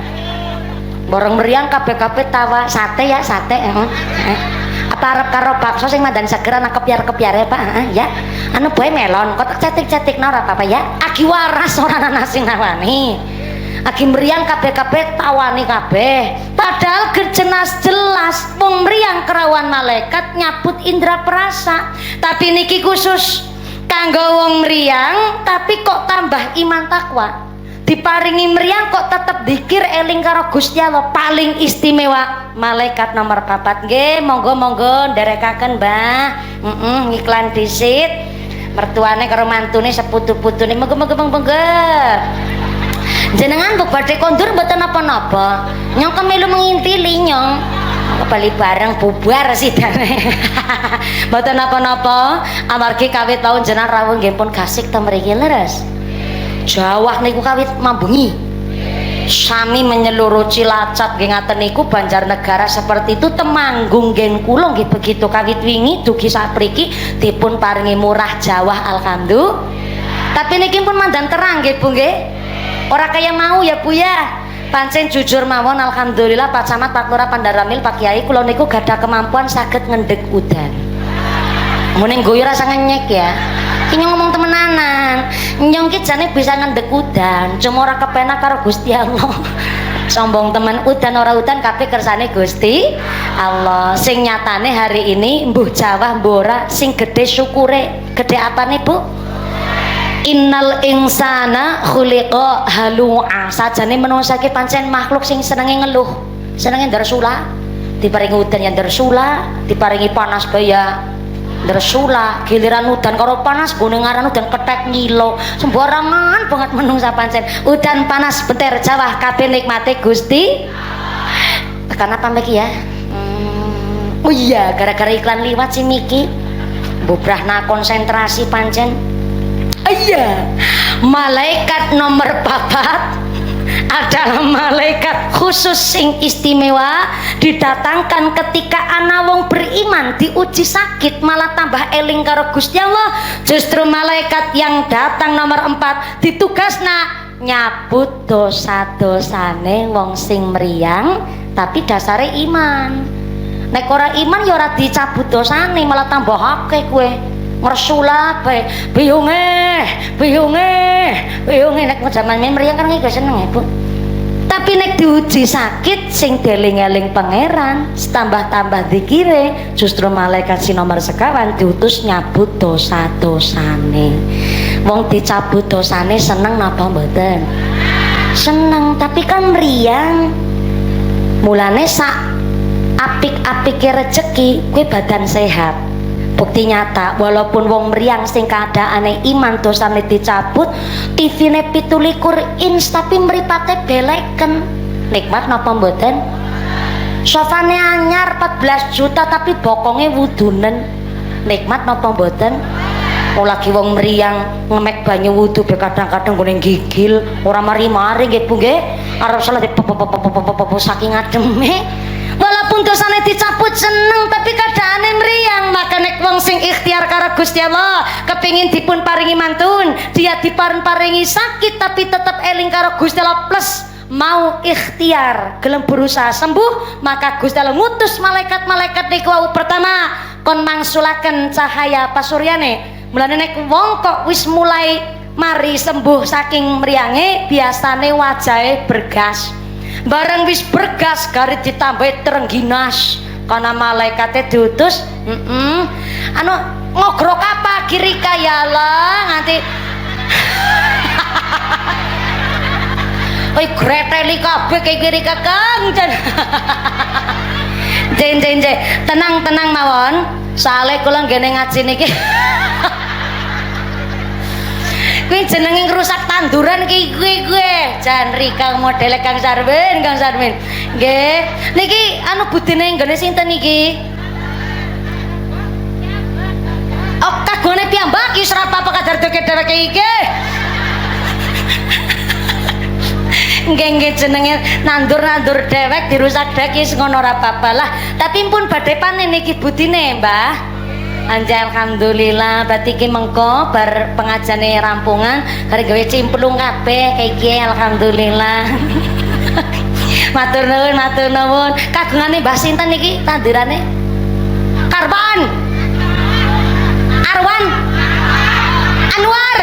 Borong mriyang kabeh-kabeh tawa sate ya, sate apa arep karo bakso sing mandan seger ana kepiar-kepiare Pak ya. Anu bae melon kok cetik-cetik ora apa-apa ya. Agi waras ora ana sing nawani. Agi mriyang kabeh-kabeh tawani kabeh. Padahal jelas wong mriyang kerawan malaikat nyabut indra perasa. Tapi niki khusus kanggo wong mriyang tapi kok tambah iman takwa. Diparingi mriyang kok tetep dikir eling karo Gusti Allah. Paling istimewa malaikat nomor 4. Nggih, monggo nderekaken Mbah. Iklan disit. Mertuane karo mantune seputu-putune monggo. Jenengan mbok badhe kondur mboten napa-napa. Nyong kemelu mengintili nyong. Bali bareng bubar sidane. Mboten napa-napa amargi kawit taun jenengan rawuh nggih pun gasik ten mriki leres. Jawah niku kawit mambengi. Sami menyeluruh Cilacap nggih ngaten niku Banjarnegara seperti itu Temanggung nggih kula nggih begitu kawit wingi dugi sapriki dipun paringi murah jawah alhamdulillah. Tapi niki pun mandan terang nggih Bu nggih. Ora kaya mau ya Bu ya. Pancen jujur mawon alhamdulillah Pak Camat, Pak Lurah, Pandaramil, Pak Kiai kula niku gadah kemampuan saged ngendhek udan. Mune ngguyu rasa ngenyek ya. Ki ngomong temenanan. Nyong ki jane bisa ngendhek udan, cuma ora kepenak karo Gusti Allah. Sombong temen, udan ora udan kabeh kersane Gusti Allah. Sing nyatane hari ini mbuh Jawa mbuh ora sing gedhe syukure. Gedhe apane Bu? Innal insana khuliqa halu'a. Sajane menungsa ki pancen makhluk sing senenge ngeluh, senenge ndersula. Diparingi udan ya ndersula, diparingi panas baya ndersula. Giliran udan karo panas gone ngaran udan ketek ngilo. Sembarangan banget menungsa pancen. Udan panas benter Jawa kabeh nikmate Gusti. Kenapa miki ya? Oh iya, gara-gara iklan liwat si Miki. Bubrahna konsentrasi pancen. Iya, malaikat nomor 4 adalah malaikat khusus sing istimewa didatangkan ketika ana wong beriman diuji sakit malah tambah eling karo Gusti Allah. Justru malaikat yang datang nomor 4 ditugasna nyabut dosa-dosane wong sing mriyang tapi dasare iman. Nek ora iman ya ora dicabut dosane malah tambah akeh kowe. Ngersula bae biyunge nek jaman mriyang kan gak seneng ya Bu. Tapi nek diuji sakit sing dieling-eling pangeran tambah-tambah dikire justru malaikat si nomor sekawan diutus nyabut dosa-dosane. Wong dicabut dosane seneng napa mboten? Seneng, tapi kan mriyang. Mulane sak apik-apike rejeki kuwi badan sehat. Bukti nyata walaupun wong mriyang sing keadaane iman dosane dicabut TV-ne 17 inch tapi mripate beleken. Nikmat napa mboten? Sofane anyar 14 juta tapi bokonge wudunen. Nikmat napa mboten? Lagi wong mriyang ngemek banyu wudu be kadang-kadang gone gigil ora mari-mari nggih Bu nggih. Arep salat saking ademe. Walaupun dosane dicabut seneng tapi keadaane mriyang. Maka nek wong sing ikhtiar karo Gusti Allah kepingin dipun paringi mantun, dia diparingi sakit tapi tetap eling karo Gusti Allah plus mau ikhtiar gelem berusaha sembuh, maka Gusti Allah ngutus malaikat-malaikat niku pertama kon mangsulaken cahaya pasuryane. Mulane nek wong kok wis mulai mari sembuh saking mriyange biasane wajahe bergas. Bareng wis bergas garit ditambahi terengginas karena malaikatnya diutus anu ngogrok apa kiri kaya lah nganti oi greteli kabeh kayak kiri kakang jen tenang mawon soalnya kula ngene ngaji niki Kuwi jenenge ngrusak tanduran ki kuwi. Jan Rika modele Kang Sarmin, Kang Sarmin. Nggih. Niki anu budine nggone sinten iki? Oh, kagone piyambak ki serat apa kadar dheweke iki. Nggih jenenge nandur-nandur dewek dirusak daki ngono ora apa-apa lah. Tapi pun badhe panen iki budine, Mbah. Anja alhamdulillah berarti ki mengko bar pengajane rampungan kare gawe cimplung kabeh iki alhamdulillah. Matur nuwun, matur nuwun. Kagungane Mbah sinten iki tandurane? Karban. Arwan. Anwar.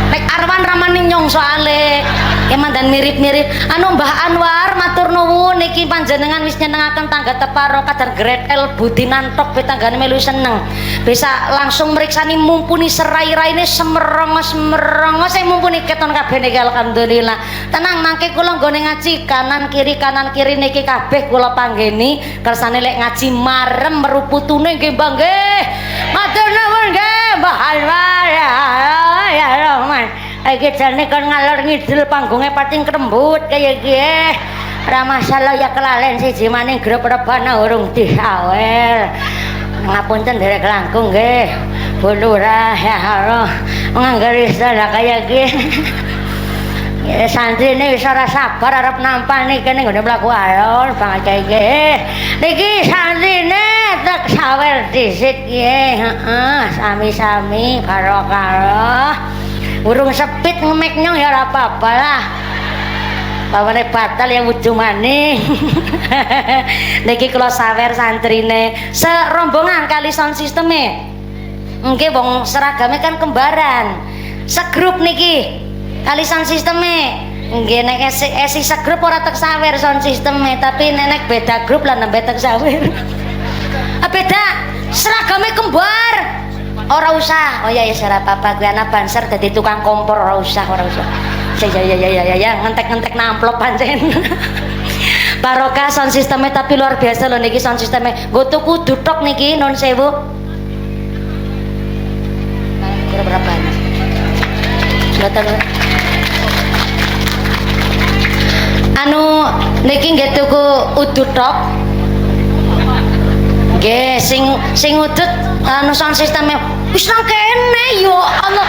Nek Arwan ramane nyong soale kemandan mirip-mirip anu Mbah Anwar matur nuwun niki panjenengan wis nyenengaken tangga teparo kadar gretel budinan tok pe tanggane melu seneng bisa langsung meriksani mumpuni serai-raine semerong-semerong saya mumpuni keton kabeh niki alhamdulillah tenang mangke kula nggone ngaji kanan kiri niki kabeh kula panggeni kersane lek ngaji marem meruputune nggih Mbah nggih matur nuwun nggih Mbah Anwar ya Rahman. Iki jane kon ngalor ngidul panggungnya pating krembut kaya iki. Ora masalah ya kelalen siji maning grup rebana urung diawel. Ngapunten derek langkung nggih. Bu Lurah ya Allah. Ngangger istilah kaya iki. Ya santrine wis ora sabar arep nampani kene nggone mlaku alon banget kaya iki. Niki santrine tek sawer dhisik nggih. Heeh, sami-sami karo-karo. Urung sepit ngemek nyong ya ora apa-apa lah. Pawane batal ya wuju maning. Niki kula sawer santrine serombongan kali sound sisteme. Nggih wong seragame kan kembaran. Segrup niki kali sound sisteme. Nggih nek esi segrup ora tek sawer sound sisteme, tapi nek beda grup lah nembe tek sawer. Beda seragame kembar. Ora usah. Oh ya ya ora apa-apa kuwi anak banser dadi tukang kompor ora usah. Ya ngentek-ngentek namplok pancen. Barokah sound sistemnya tapi luar biasa loh niki sound sistemnya. Nggo tuku dutok niki non sewu. Kira berapa nih? Mboten. Anu niki nggih tuku udutok. Nggih sing udut anu sound sistemnya wis nang kene yo Allah.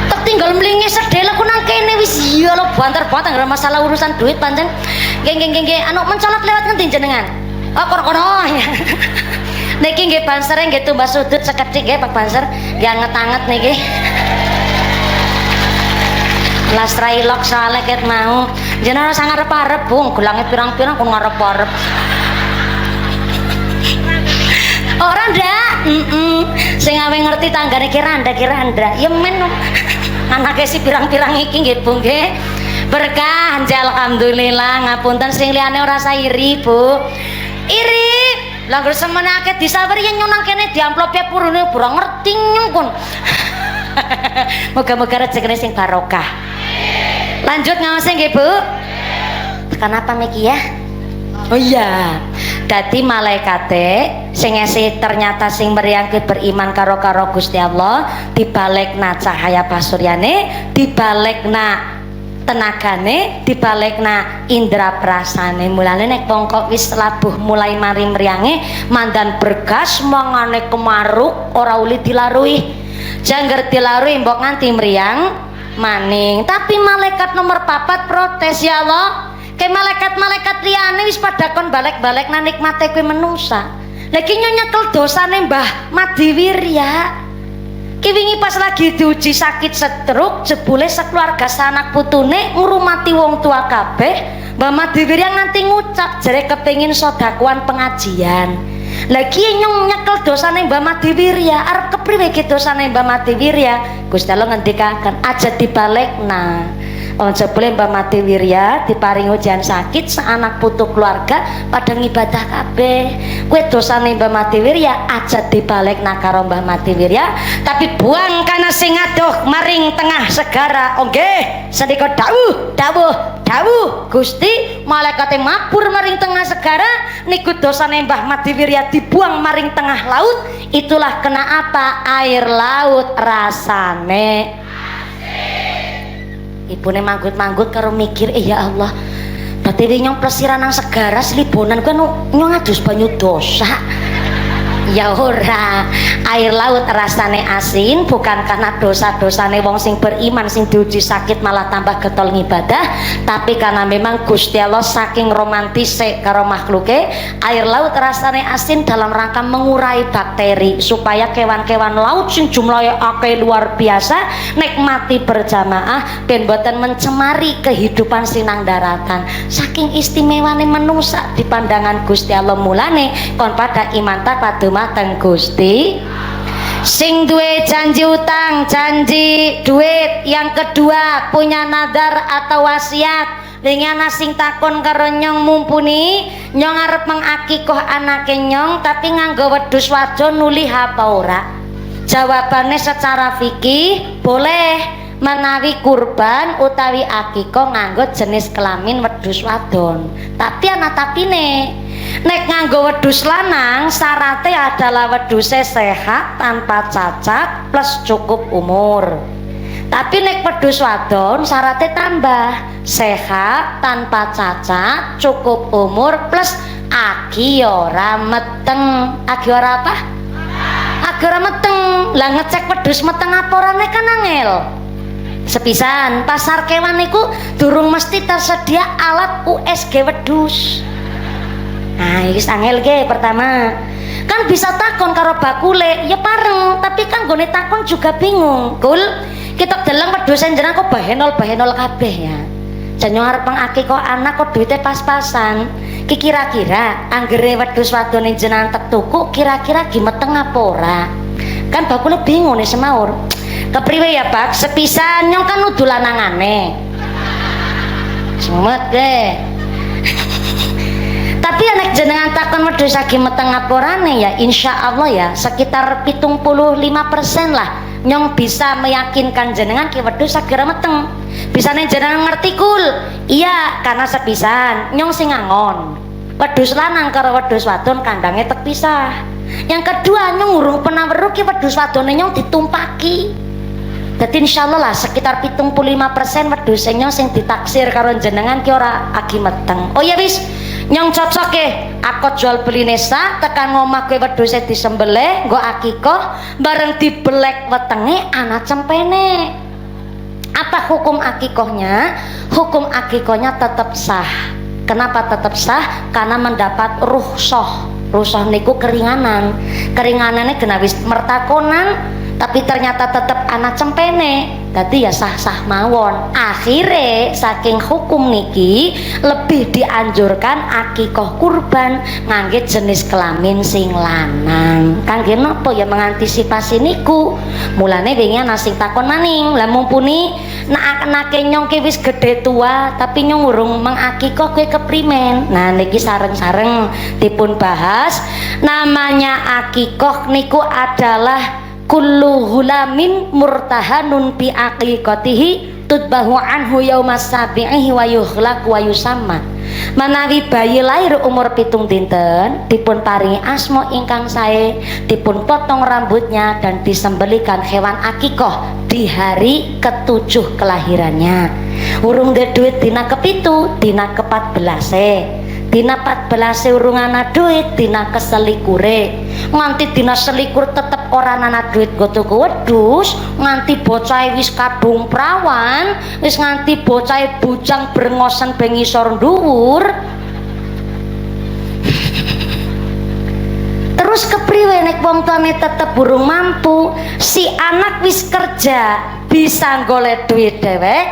Tak tinggal mlingi sedhela ku nang kene wis ya lo banter-banter gara masalah urusan duit pancen. Nggih anu mencolot lewat ngendi jenengan? Oh kono ya. Niki nggih bansere nggih tumbas sudut sekedhik nggih Pak Banser. Nggih anget-anget niki. Las trailok soalnya ket mau. Jenengan sang arep-arep Bung, gelange pirang-pirang kon ngarep-arep. Ora ndak, sing awe ngerti tanggane ki randa. Ya men anake si pirang-pirang iki nggih Bu nggih. Berkah alhamdulillah ngapunten sing liyane ora sa iri Bu. Iri. Lah ngger semenake disawer yen nyonang kene di amplope purune ora ngerti nyung. Moga-moga rezekine sing barokah. Lanjut ngawase nggih Bu. Kenapa miki ya? Oh iya. Dadi malaikate sing esih ternyata sing mriyangke beriman karo Gusti Allah dibalekna cahaya pasuryane dibalekna tenagane dibalekna indra prasane mulane nek wong kok wis labuh mulai mari mriyange mandan bergas mangane kemaruk ora uli dilarui jangger dilarui mbok nganti mriyang maning tapi malaikat nomor 4 protes ya Allah kayak malaikat-malaikat liyane wis pada kon balik-balik nang nikmate kowe menungsa. Lagi nyekel dosane Mbah Madiwirya. Ki wingi pas lagi diuji sakit stroke, jebule sekeluarga sanak putune ngurumati wong tua kabeh. Mbah Madiwirya nganti ngucap jere kepengin sedekuan pengajian. Lagi nyong nyekel dosane Mbah Madiwirya, arep kepriwe ki dosane Mbah Madiwirya? Gusti Allah ngendikaken aja dibalekna. jebule Mbah Mati Wirya diparingi ujian sakit seanak putu keluarga pada ngibadah kabeh. Kowe dosane Mbah Mati Wirya aja dibalik karo Mbah Mati Wirya, tapi buang kana sing adoh maring tengah segara. Nggih, sedika dawuh Gusti, malaikate mabur maring tengah segara niku dosane Mbah Mati Wirya dibuang maring tengah laut. Itulah kena apa air laut rasane ibune manggut-manggut karo mikir, ya Allah, berarti nyong plesiran nang segara selibonan kan nyong adus banyu dosa. Ya ora, air laut rasane asin bukan karena dosa-dosane wong sing beriman sing diuji sakit malah tambah getol ngibadah, tapi karena memang Gusti Allah saking romantise karo makhluke, air laut rasane asin dalam rangka mengurai bakteri supaya kewan-kewan laut sing jumlahnya akeh luar biasa nikmati berjamaah ben boten mencemari kehidupan sinang daratan. Saking istimewane menungsa di pandangan Gusti Allah, mulane kon pada iman takwa teng Gusti. Sing duwe janji utang, janji duit. Yang kedua punya nadar atau wasiat. Dengan sing takon karo nyong, mumpuni nyong arep mengakikoh anake nyong tapi nganggo wedhus wadon nuli apa ora? Jawabannya secara fikih boleh menawi kurban utawi akikoh nganggo jenis kelamin wedhus wadon. Tapi ana tapine. Nek nganggo wedhus lanang syaratnya adalah wedhusnya sehat tanpa cacat plus cukup umur. Tapi nek wedhus wadon syaratnya tambah sehat tanpa cacat cukup umur plus aki ora meteng. Aki ora apa? Aki ora meteng. Lah ngecek wedhus meteng apa orane kan angel. Sepisan pasar kewan niku durung mesti tersedia alat USG wedhus. Nah, iki angel ge pertama. Kan bisa takon karo bakule, ya pareng, tapi kan gone takon juga bingung. Kul, kita deleng wedhus jenengan kok bahenol kabeh ya. Janyo arep pengakikoh anak kok duite pas-pasan. Ki kira-kira anggere wedhus wadone jenengan tek tuku kira-kira gimeteng apa ora? Kan bakule bingung nih semaur. Kepriwe ya, Pak? Sepisan nyong kan nudu lanangane. Semet ge. Tapi anak jenengan takon wedhus lagi meteng aporane ya insya Allah ya sekitar 75% lah nyong bisa meyakinkan jenengan ki wedhus segera meteng. Bisane jenengan ngerti kul, iya karena sepisan nyong sing ngangon wedhus lanang karo wedhus wadon kandangnya tek pisah. Yang kedua nyong urung pernah weruh ki wedhus wadone nyong ditumpaki. Jadi insya Allah lah sekitar 75% wedhus nyong sing ditaksir karo jenengan ki ora agi meteng. Oh ya wis nyong cocok akad jual beli nesa tekan ngomah kowe wedhuse disembelih nggo akikoh bareng dibelek wetenge ana cempene. Apa hukum akikohnya? Hukum akikohnya tetap sah. Kenapa tetap sah? Karena mendapat rukhsah. Rukhsah niku keringanan. Keringanannya kena wis mertakonan tapi ternyata tetap anak cempene. Tadi ya sah-sah mawon. Akhirnya saking hukum niki lebih dianjurkan akikoh kurban ngangge jenis kelamin sing lanang. Kangge napa ya mengantisipasi niku. Mulane wingi ana sing takon maning, lah mumpuni anake nyong ki wis gedhe tua tapi nyong urung mengakikoh kowe keprimen. Nah niki sareng-sareng dipun bahas. Namanya akikoh niku adalah kullu hulamin murtahanun bi aqiqatihi tutbahu anhu yaumas sabi'i wa yukhlaq wa yusamma. Manawi bayi lahir umur 7 dinten dipun paringi asma ingkang sae, dipun potong rambutnya dan disembelikan hewan akikoh di hari ke-7 kelahirannya. Urung de duit dina ke-7, dina ke-14 dina 14 urung ana duit, dina keselikure nganti dina selikur tetep ora ana duit go tuku wedhus, nganti bocah wis kadung prawan, wis nganti bocah bujang brengosen beng ngisor dhuwur. Terus kepriwe nek wong tuane tetep burung mampu, si anak wis kerja bisa golek duit dhewek,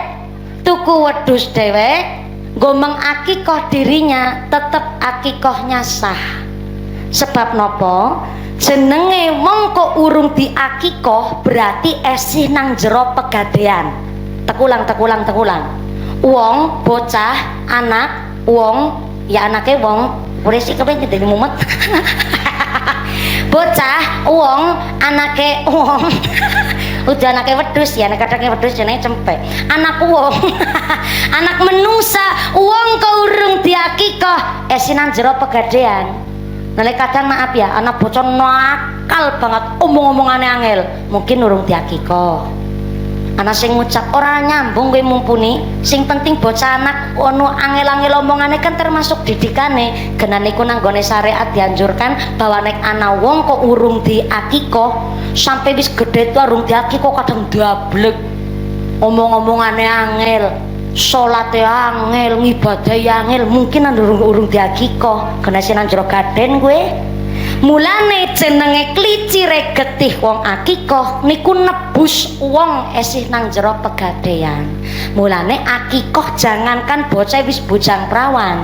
tuku wedhus dhewek, nggo mengakikoh dirinya, tetep akikohnya sah. Sebab nopo? Jenenge wong kok urung diakikoh berarti esih nang jero pegadean. Tekulang. wong bocah anak wong ya anake wong urisi kepen dadi mumet bocah wong anake wong udah anake wedhus ya nek kadake wedhus jenenge cempek anak wong anak menungsa wong kok urung diakikoh esinan jero pegadaian. Nah kadang maaf ya anak bocah nakal banget omong-omongane angel mungkin urung diakikoh. Anak sing ngucap ora nyambung kowe mumpuni sing penting bocah anak ono angel-angel omongane kan termasuk didikane genane iku nang gone syariat dianjurkan bahwa nek ana wong kok urung diakikoh sampai wis gedhe tuh urung diakikoh kadang dablek omong-omongane angel salate angel ngibadahi angel mungkin urung diakikoh kena sinan jero gaden kowe. Mulane jenenge klicire getih wong akikoh niku nebus wong esih nang jero pegadaian. Mulane akikoh jangankan bocah wis bujang prawan,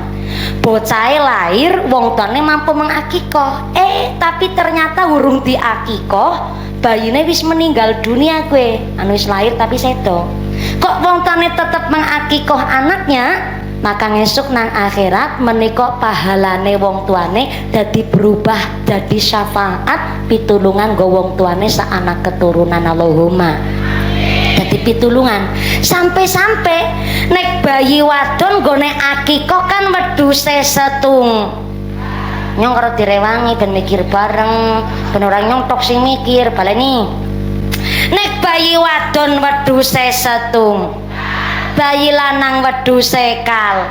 bocahe lahir wong tuane mampu mengakikoh tapi ternyata urung diakikoh bayine wis meninggal dunia kue anu wis lahir tapi sedo kok wong tuane tetep mengakikoh anaknya maka ngesuk nang akhirat menika pahalane wong tuane dadi berubah dadi syafaat pitulungan go wong tuane sak anak keturunan Allahumma dadi pitulungan sampai-sampai nek bayi wadon gone akikoh kan wedhuse setung nyong karo direwangi ben mikir bareng ben ora nyontok sing mikir baleni nek bayi wadon wedhuse setung bayi lanang wedhuse kal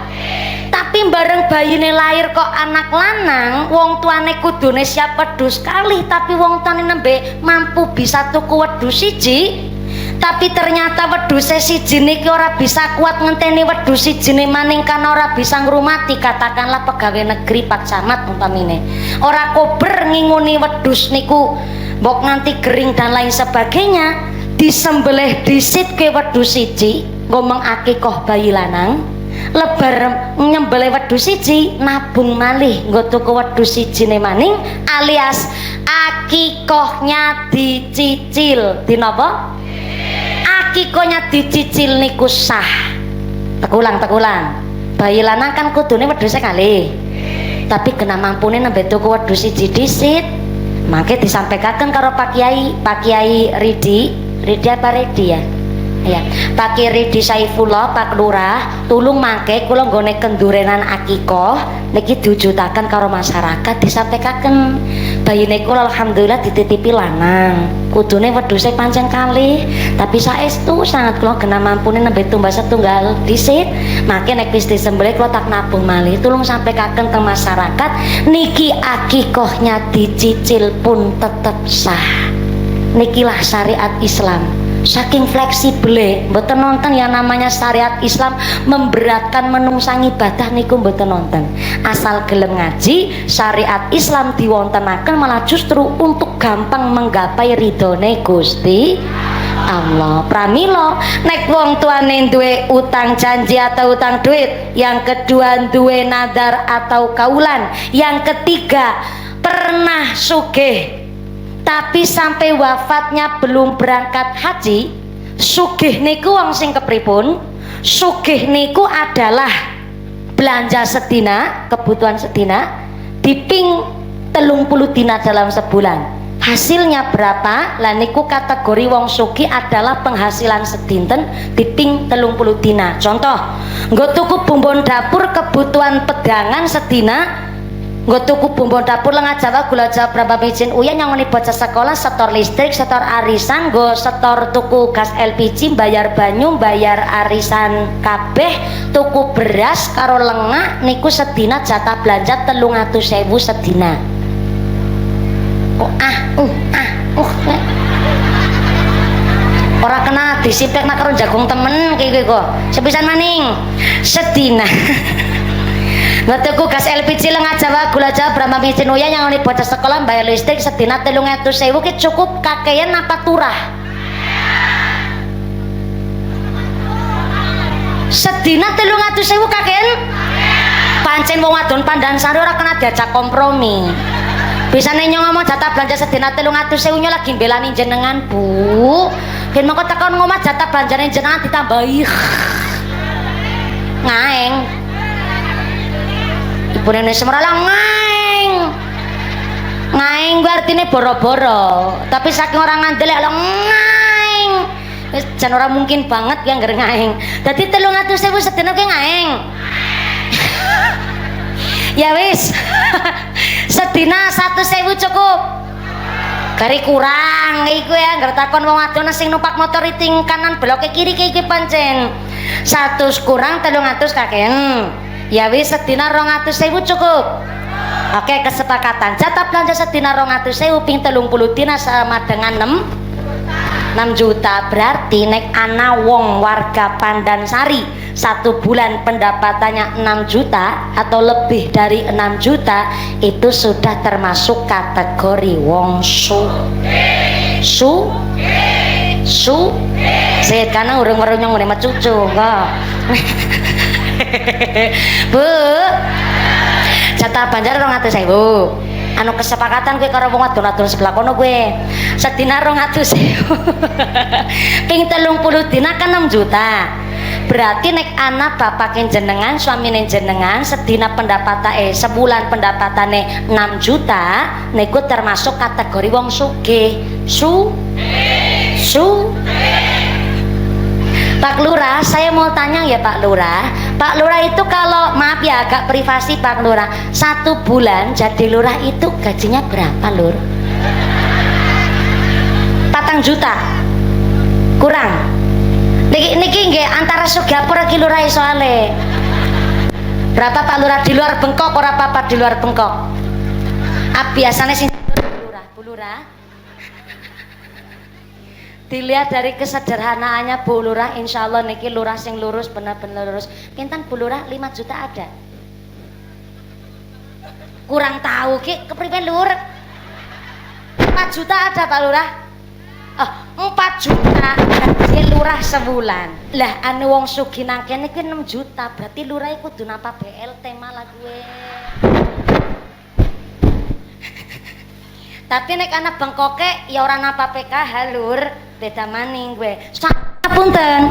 tapi bareng bayine lahir kok anak lanang wong tuane kudune siap wedhus kali tapi wong tuane nembe mampu bisa tuku wedhus siji tapi ternyata wedhuse siji niki ora bisa kuat ngenteni wedhus sijine maning kan ora bisa ngrumati katakanlah pegawai negeri Pak Camat umpamine ora kober nginguni wedhus niku mbok nganti kering dan lain sebagainya disembelih disit ke wedhus siji ngomong akikoh bayi lanang lebar nyembelih wedhus siji nabung malih nggo tuku wedhus sijine maning alias akikohnya dicicil dinapa akikohnya dicicil niku sah tekulang bayi lanang kan kudune wedhuse kalih tapi kena mampune nembe tuku wedhus siji disit mangke disampaikan karo Pak Kiai Ridi apa Ridi ya ya Pak Ridi Saifullah Pak Lurah tulung mangke kula nggone kendurenan akikoh niki diwujudaken karo masyarakat disampaikan bayine kula alhamdulillah dititipi lanang kudune wedhuse pancen kalih tapi saestu sangat kula kena mampune nembe tumbas setunggal disit mangke nek wis disembelih kula tak nabung malih tulung sampaikan teng masyarakat niki akikohnya dicicil pun tetep sah nikilah syariat Islam saking fleksibel mboten nonton yang namanya syariat Islam memberatkan menungsang ibadah niku mboten nonton asal gelem ngaji syariat Islam diwontenaken malah justru untuk gampang menggapai ridhone Gusti Allah. Pramila nek wong tuane duwe utang janji atau utang duit, yang kedua duwe nadar atau kaulan, yang ketiga pernah sugih tapi sampai wafatnya belum berangkat haji, sugih niku wong sing kepripun? Sugih niku adalah belanja sedina, kebutuhan sedina diping 30 dina dalam sebulan. Hasilnya berapa? Lah niku kategori wong sugih adalah penghasilan sedinten diping 30 dina. Contoh, nggo tuku bumbu dapur kebutuhan pedangan sedina, nggo tuku bumbu dapur lengah Jawa, gula Jawa, berapa micin uyan yang ngoni bocah sekolah, setor listrik, setor arisan, nggo setor tuku gas LPG, bayar banyu, bayar arisan kabeh, tuku beras karo lengah niku sedina jatah belanja 300.000 sedina. Ora kena disipek nak karo jagung temen kayak kok. Sepisan maning sedina. Ngatuku gas LPG lengah Jawa, gula Jawa, berapa micin uya yang ngoni bocah sekolah, bayar listrik sedina 300.000 ki cukup kakean apa turah? Sedina 300.000 kakean? Pancen wong wadon Pandan Sari ora kena diajak kompromi. Bisa nyong ngomong jatah belanja sedina 300.000 lagi belani jenengan Bu. Ben mengko tekan ngomah jatah belanjane jenengan ditambahi. ngaeng. Ibune Semralang ngaeng. Ngaeng kuwi artine boro-boro, tapi saking ora ngandel lek ngaeng. Wis jan ora mungkin banget ki anggar ngaeng. Dadi 300.000 sedina ki ngaeng. Ya wis. Sedina 100.000 cukup. Gari kurang iku ya, anggar takon wong wadon sing numpak motor iting kanan beloke kiri iki pancen. 100 kurang 300 kakean. Ya wis sedina 200.000 cukup. Oke, kesepakatan. Jatah belanja sedina 200.000 ping 30 dina sama dengan 6 juta. Berarti nek ana wong warga Pandansari 1 bulan pendapatannya 6 juta atau lebih dari 6 juta, itu sudah termasuk kategori wong saya karena urung-urung ngene mecucu kok. Bu, jatah banjar 200.000. Anu kesepakatan gue karo wong wadon-wadon sebelah kono gue sedina 200.000 ping 30 dina kan 6 juta. Berarti nek anak bapak jenengan suamine jenengan sedina pendapatan sebulan pendapatane 6 juta niku termasuk kategori wong sugih. Pak Lurah, saya mau tanya ya Pak Lurah. Pak Lurah itu kalau maaf ya agak privasi Pak Lurah, 1 bulan jadi lurah itu gajinya berapa Lur? 4 juta kurang. Niki nggih antara Sugapura ki lurah soale. Berapa Pak Lurah di luar Bengkok ora apa-apa di luar Bengkok? Biasanya sing Bu Lurah. Dilihat dari kesederhanaannya Bu Lurah, insya Allah niki lurah sing lurus bener-bener lurus. Pinten Bu Lurah 5 juta ada? Kurang tahu ki kepriwe Lur? 4 juta ada Pak Lurah? Oh, 4 juta gaji lurah sebulan. Lah anu wong sugih nang kene kuwi 6 juta, berarti lurah kudu napa BLT malah gue. Tapi nek anak Bengkoke ya ora napa PKH Lur. Beda maning gue. Sapunten,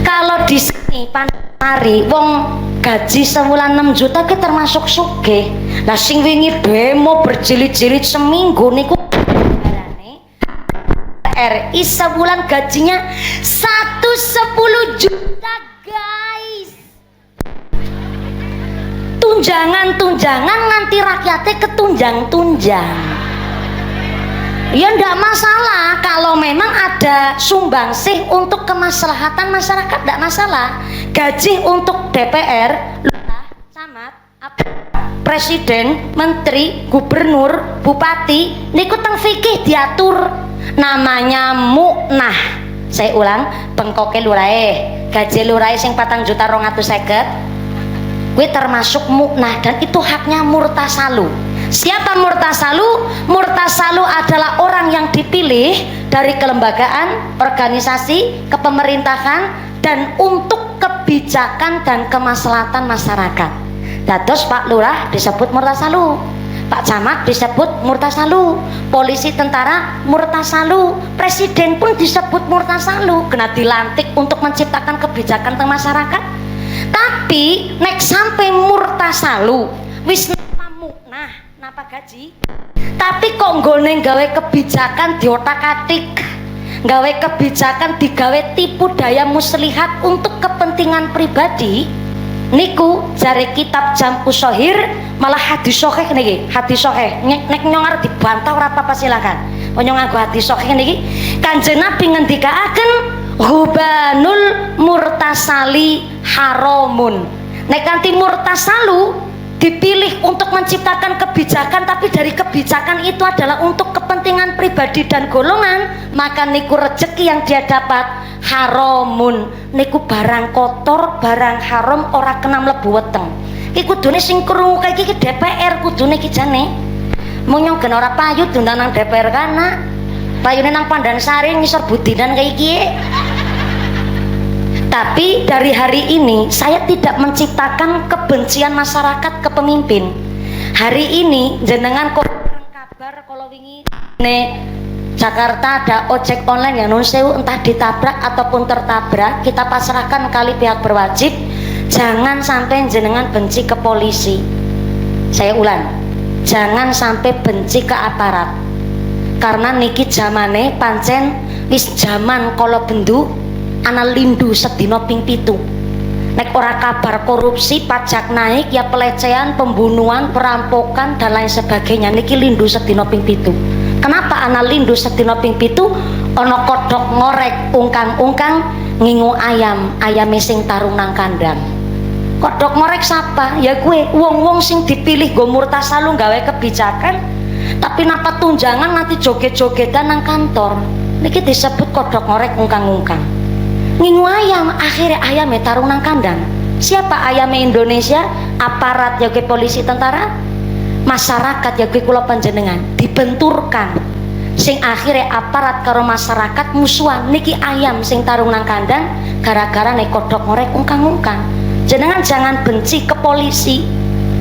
kalau di sini Pandansari wong gaji sebulan 6 juta ki termasuk sugih. Lah sing wingi demo berjilid-jilid seminggu niku RI sebulan gajinya 110 juta guys. Tunjangan nanti rakyatnya ketunjang-tunjang. Ya ndak masalah kalau memang ada sumbangsih untuk kemaslahatan masyarakat, ndak masalah. Gaji untuk DPR, lurah, camat, presiden, menteri, gubernur, bupati niku teng fikih diatur namanya muknah. Saya ulang, Bengkoke lurahe gaji lurahe sing 4.250.000 kuwi termasuk muknah dan itu haknya murtasalu. Siapa murtasalu? Murtasalu adalah orang yang dipilih dari kelembagaan, organisasi, kepemerintahan dan untuk kebijakan dan kemaslahatan masyarakat. Dados Pak Lurah disebut murtasalu, Pak Camat disebut murtasalu, polisi tentara murtasalu, presiden pun disebut murtasalu, kena dilantik untuk menciptakan kebijakan tentang masyarakat. Tapi nek sampai murtasalu wis muknah napa gaji, tapi kok nggone gawe kebijakan diotak-atik, gawe kebijakan digawe tipu daya muslihat untuk kepentingan pribadi niku jare kitab Jam'us Shohir malah hadis sahih niki. Hadis sahih nek nyong arep dibantah ora apa-apa silakan. Nyong nganggo hadis sahih niki Kanjeng Nabi ngendikaaken hubanul murtasali haramun. Nek kanthi murtasalu dipilih untuk menciptakan kebijakan, tapi dari kebijakan itu adalah untuk kepentingan pribadi dan golongan, maka niku rezeki yang dia dapat haramun. Niku barang kotor, barang haram ora kena mlebu weteng. Iki kudune sing krungu kaya iki DPR kudune iki jane. Mung nyong gen ora payu diundang nang DPR kana. Payune nang Pandansari ngisor budinan kaya iki. Tapi dari hari ini saya tidak menciptakan kebencian masyarakat ke pemimpin. Hari ini jenengan kok kabar kalau wingi nek Jakarta ada ojek online yang non sewu entah ditabrak ataupun tertabrak, kita pasrahkan kali pihak berwajib. Jangan sampai jenengan benci ke polisi. Saya ulang, jangan sampai benci ke aparat, karena niki zamane pancen wis zaman kala bendu ana lindu sedina ping 7. Nek ora kabar korupsi, pajak naik, ya pelecehan, pembunuhan, perampokan dan lain sebagainya, niki lindu sedina ping 7. Kenapa ana lindu sedina ping 7? Ana kodhok ngorek ungkang-ungkang ngingu ayame sing tarung nang kandang. Kodhok ngorek siapa? Ya gue, wong-wong sing dipilih go murtasalu gawe kebijakan, tapi napa tunjangan nanti joget-jogetan nang kantor. Niki disebut kodhok ngorek ungkang-ungkang. Ngingu ayam, akhirnya ayamnya tarung nang kandang. Siapa ayamnya Indonesia? Aparat ya gue, polisi, tentara, masyarakat ya gue, kula panjenengan dibenturkan. Sing akhirnya aparat karo masyarakat musuhan. Niki ayam sing tarung nang kandang gara-gara nek kodhok ngorek ungkang-ungkang. Jenengan jangan benci ke polisi.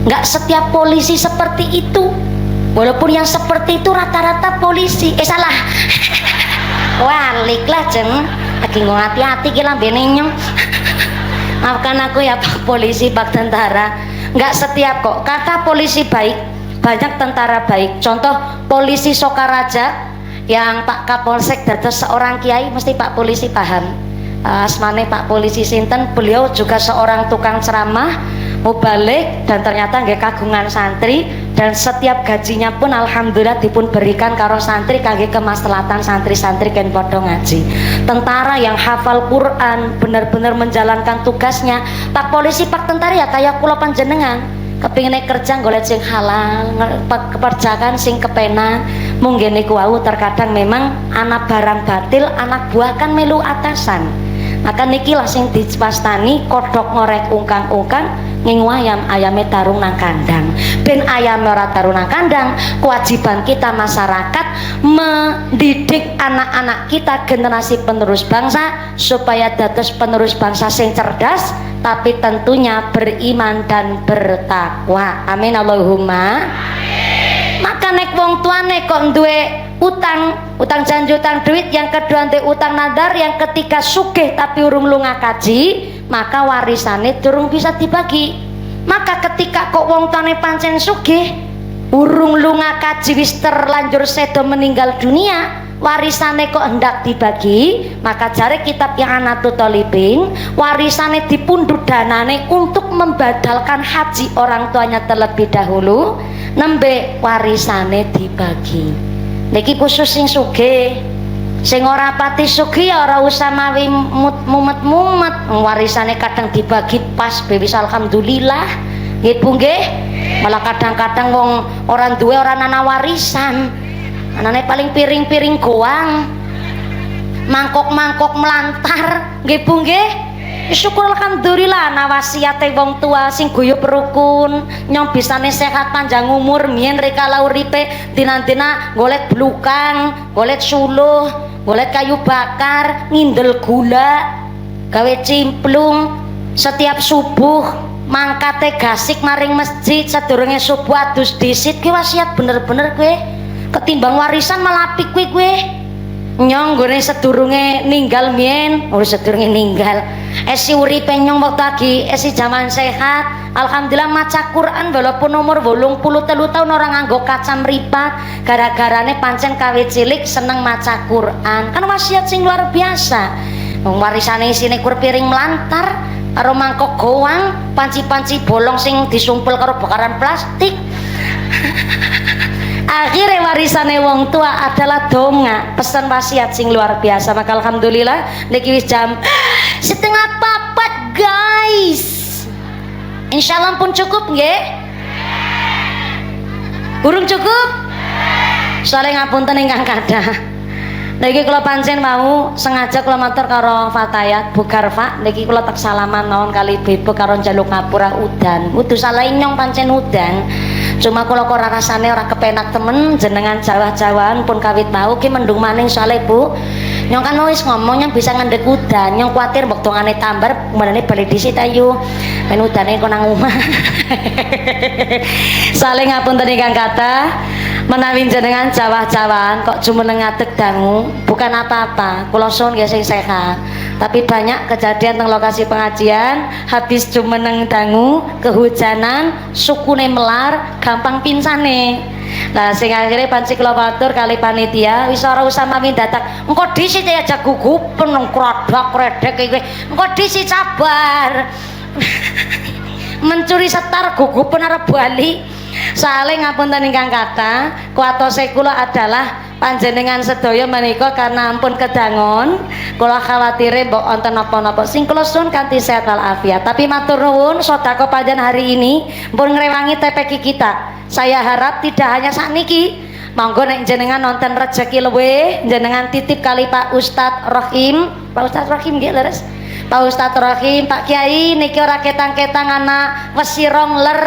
Nggak setiap polisi seperti itu. Walaupun yang seperti itu rata-rata polisi. Salah. Waliklah jeng. Lagi ngomong hati-hati ki lambene nyong. Maafkan aku ya Pak Polisi, Pak Tentara. Nggak setiap kok. Kata polisi baik, banyak tentara baik. Contoh polisi Sokaraja yang Pak Kapolsek dados seorang kiai, mesti Pak Polisi paham. Asmane Pak Polisi sinten, beliau juga seorang tukang ceramah, mubalik, dan ternyata nggih kagungan santri, dan setiap gajinya pun alhamdulillah dipun berikan karo santri kangge kemaslahatan santri-santri ken padha ngaji. Tentara yang hafal Quran, benar-benar menjalankan tugasnya. Pak Polisi, Pak Tentara ya kayak kula panjenengan, kepingin kerja golek sing halal, keperjakan sing kepenak. Mungkin niku wau terkadang memang anak barang batil, anak buah kan melu atasan. Maka niki lah sing diwastani kodhok ngorek ungkang-ungkang ngingu ayame tarung nang kandang. Ben ayame ora tarung nang kandang, kewajiban kita masyarakat mendidik anak-anak kita, generasi penerus bangsa, supaya dados penerus bangsa sing cerdas, tapi tentunya beriman dan bertakwa. Amin Allahumma. Maka nek wong tuane kok duwe utang janji, utang duit, yang kedua nanti utang nadar, yang ketiga sugih tapi urung lunga kaji, maka warisane durung bisa dibagi. Maka ketika kok wong tuane pancen sugih, urung lunga kaji, wis terlanjur sedo meninggal dunia, warisane kok hendak dibagi, maka jare kitab yang Anatut Thalibin, warisane dipundhut danane untuk membadalkan haji orang tuanya terlebih dahulu, nembe warisane dibagi. Niki khusus sing sugih. Sing ora pati sugih ya ora usah mawi mumet-mumet, warisane kadang dibagi pas bewis alhamdulillah. Nggih Bu nggih. Malah kadang-kadang wong orang duwe ora ana warisan. Anane paling piring-piring goang, mangkok-mangkok melantar. Nggih Bu nggih. Syukur alhamdulillah ana wasiate wong tua sing guyub rukun, nyong bisane sehat panjang umur. Mien rikala uripe dina-dina golek blukang, golek suluh, golek kayu bakar, ngindel gula, gawe cimplung. Setiap subuh mangkate gasik maring masjid, sadurunge subuh adus disit. Ki wasiat bener-bener kowe. Ketimbang warisan malah apik kowe. Nyong gone sedurunge ninggal mien, sedurunge ninggal. Esi uripe nyong waktu lagi esi zaman sehat, alhamdulillah maca Quran walaupun umur 83 tahun orang nganggo kaca mripat, gara-garane pancen kawit cilik seneng maca Quran. Kan wasiat sing luar biasa. Warisane isine kur piring melantar karo mangkok goang, panci-panci bolong sing disumpul karo bakaran plastik. Akhirnya warisannya wong tua adalah donga, pesan wasiat sing luar biasa. Maka alhamdulillah niki wis jam 3:30 guys. Insyaallah pun cukup nggih? Burung cukup? Soalnya ngapunten ingkang kathah. Niki kula pancen mau sengaja kula matur karo Fatayat Bu Garfa, niki kula tak salaman mawon kali Bebo karo njaluk ngapura udan. Kudu salah nyong pancen udan. Cuma kula kok rasane ora kepenak temen jenengan Jawa-Jawaan pun kawit mau ki mendung maning soalé Bu. Nyong kan wis ngomong nyong bisa ngendek udan, nyong kuatir mbok dongane tambar menene bali disit ayu. Men udane kok nang omah. Saling ngapunten ingkang kathah. Menawi jenengan Jawa-Jawaan kok jumeneng ngadeg dangu, bukan apa-apa. Kula suwun nggih sing sehat. Tapi banyak kejadian teng lokasi pengajian, habis jumeneng dangu, kehujanan, sukune melar, gampang pinsane. Nah, sing akhirnya panci kula matur kali panitia, wis ora usah mami dadak. Engko dhisik aja gugupen nang kradak kredek iki. Engko dhisik sabar. Mencuri setar gugupen arep bali. Soale ngapunten ingkang kathah, kuatose kula adalah panjenengan sedaya menika karena ampun kedangon, kula khawatire mbok wonten napa-napa. Sing kula suwun kanthi sehat walafiat. Tapi matur nuwun sedekah panjenengan hari ini pun ngrewangi TPQ kita. Saya harap tidak hanya sakniki. Monggo nek jenengan nonton rezeki luweh, jenengan titip kali Pak Ustadz Rohim. Pak Ustadz Rohim nggih leres. Pak Ustadz Rohim, Pak Kiai niki ora ketang-ketang anak wesirong ler,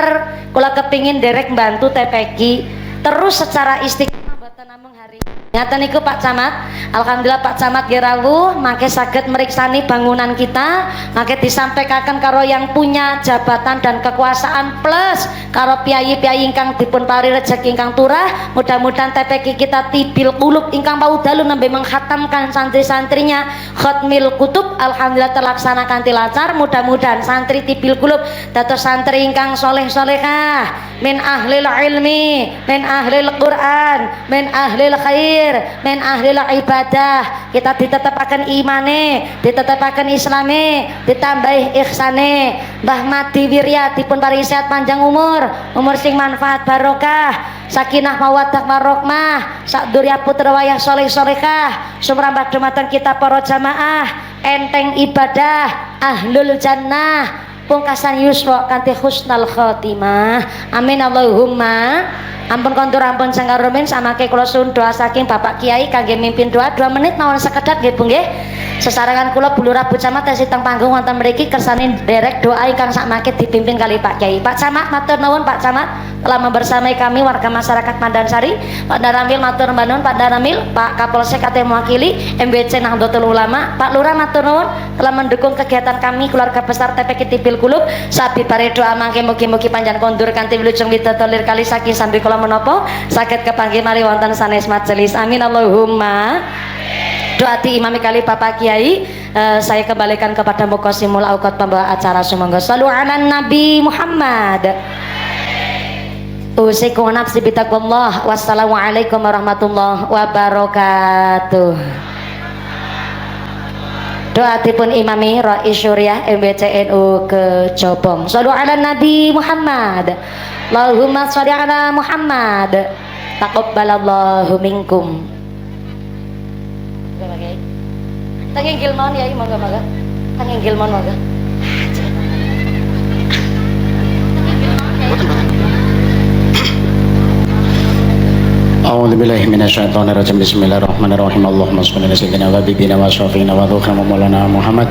kula kepingin derek bantu TPQ terus secara istiqomah mboten namung hari. Ngaten niku Pak Camat, alhamdulillah Pak Camat nggih rawuh mangke saged meriksani bangunan kita, mangke disampaikan karo yang punya jabatan dan kekuasaan plus karo piyayi-piyayi ingkang dipun paring rezeki ingkang turah. Mudah-mudahan TPQ kita tibil qulub ingkang paudalu nembe menghatamkan santri-santrinya khatmil kutub, alhamdulillah terlaksana kanthi lancar. Mudah-mudahan santri tibil qulub dados santri ingkang soleh-solehah, min ahlil ilmi, min ahlil Quran, min ahlil khair, min ahlil ibadah. Kita ditetapaken imane, ditetapaken islame, ditambahi ihsane. Mbah Madi Wirya dipun paringi sehat panjang umur sing manfaat barokah, sakinah mawaddah warahmah, sak durya putra wayah soleh solehah, sumrambah dumateng kita para jamaah, enteng ibadah, ahlul jannah, pungkasan yuswa kanthi husnal khotimah. Amin Allahumma. Ampun kontur ampun sangkarumin samake kula suwun doa saking Bapak Kiai kangge mimpin doa 2 menit mawon sekedhap nggih Bu nggih. Sesarengan kula Bulu Rabu Camat tesih teng panggung wonten mriki kersane derek doa ingkang sakmake dipimpin kali Pak Kiai. Pak Camat matur nuwun Pak Camat telah membersamai kami warga masyarakat Pandansari. Pak Daramil matur nuwun Pak Daramil, Pak Kapolsek kate mewakili MBC Nahdlatul Ulama, Pak Lurah matur nuwun telah mendukung kegiatan kami keluarga besar TPQ Tibil Qulub. Sabi bare doa mangke mugi-mugi panjang kondur kanthi wilujeng widatolir kali saking sambi kula menapa saged kepanggih mari wonten sanes majelis. Amin Allahumma. Doa diimami kali Bapak Kiai. Saya kembalikan kepada Muqassimul Auqat pembawa acara. Sumangga shallu ala Nabi Muhammad. Usikum nafsi bitaqwallah. Wassalamualaikum warahmatullahi wabarakatuh. Doa dipun imami Rais Syuriah MBCNU Kejobong. Shallu ala Nabi Muhammad. Allahumma sholli ala Muhammad. Taqabbalallahu minkum. Tanging gilmon ya, moga-moga. Tanging gilmon moga.
A'udzubillahi minasyaitonirrajim. Bismillahirrahmanirrahim. Allahumma shalli ala sayyidina wa habibina wa syafiina wa dhukrina maulana Muhammad.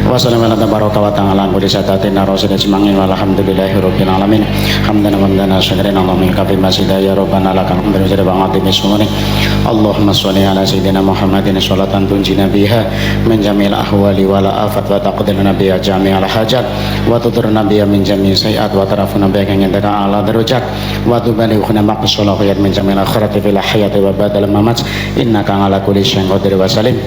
Wassalamualaikum warahmatullahi wabarakatuh. Kuli satatina rasulina semangin walhamdulillahi rabbil alamin. Hamdan wa hamdan syakrin Allahumma kafi masida ya rabbana lakal hamdu jalla wa ala bismuni. Allahumma shalli ala sayyidina Muhammadin sholatan tunjina biha min jamil ahwali wal afat wa taqdirna biha jami'al hajat wa tuturna biha min jami'i sayiat wa tarafuna biha kan yandaka ala darajat wa tubalighuna maqsala khayat min jamil akhirati fil hayati wa badal mamat innaka ala kulli syai'in qadir wa salim.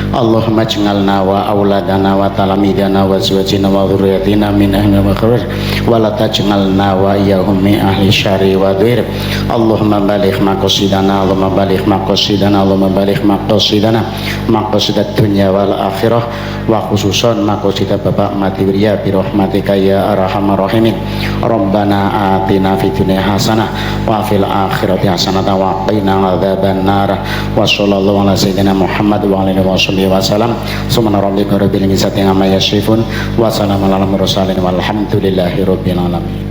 Allahumma ij'alna wa auladana wa talamidana wa azwajina wa dhurriyyatina min ahli al-khair wa la taj'alna wa iyyahum min ahli syarri wa dhir. Allahumma baligh maqasidana, Allahumma baligh maqasidana, Allahumma baligh maqasidana, maqasidat dunya wal akhirah wa khususan maqasidat Bapak Mati Wirya bi rahmatika ya arhamar rahimin. Rabbana atina fid dunya hasanah wa fil akhirati hasanah wa qina adzaban nar. Wa sallallahu ala sayyidina Muhammad wa alihi wasallam. Subhana rabbika rabbil izzati amma yasifun wa salamun alal mursalin walhamdulillahi rabbil alamin.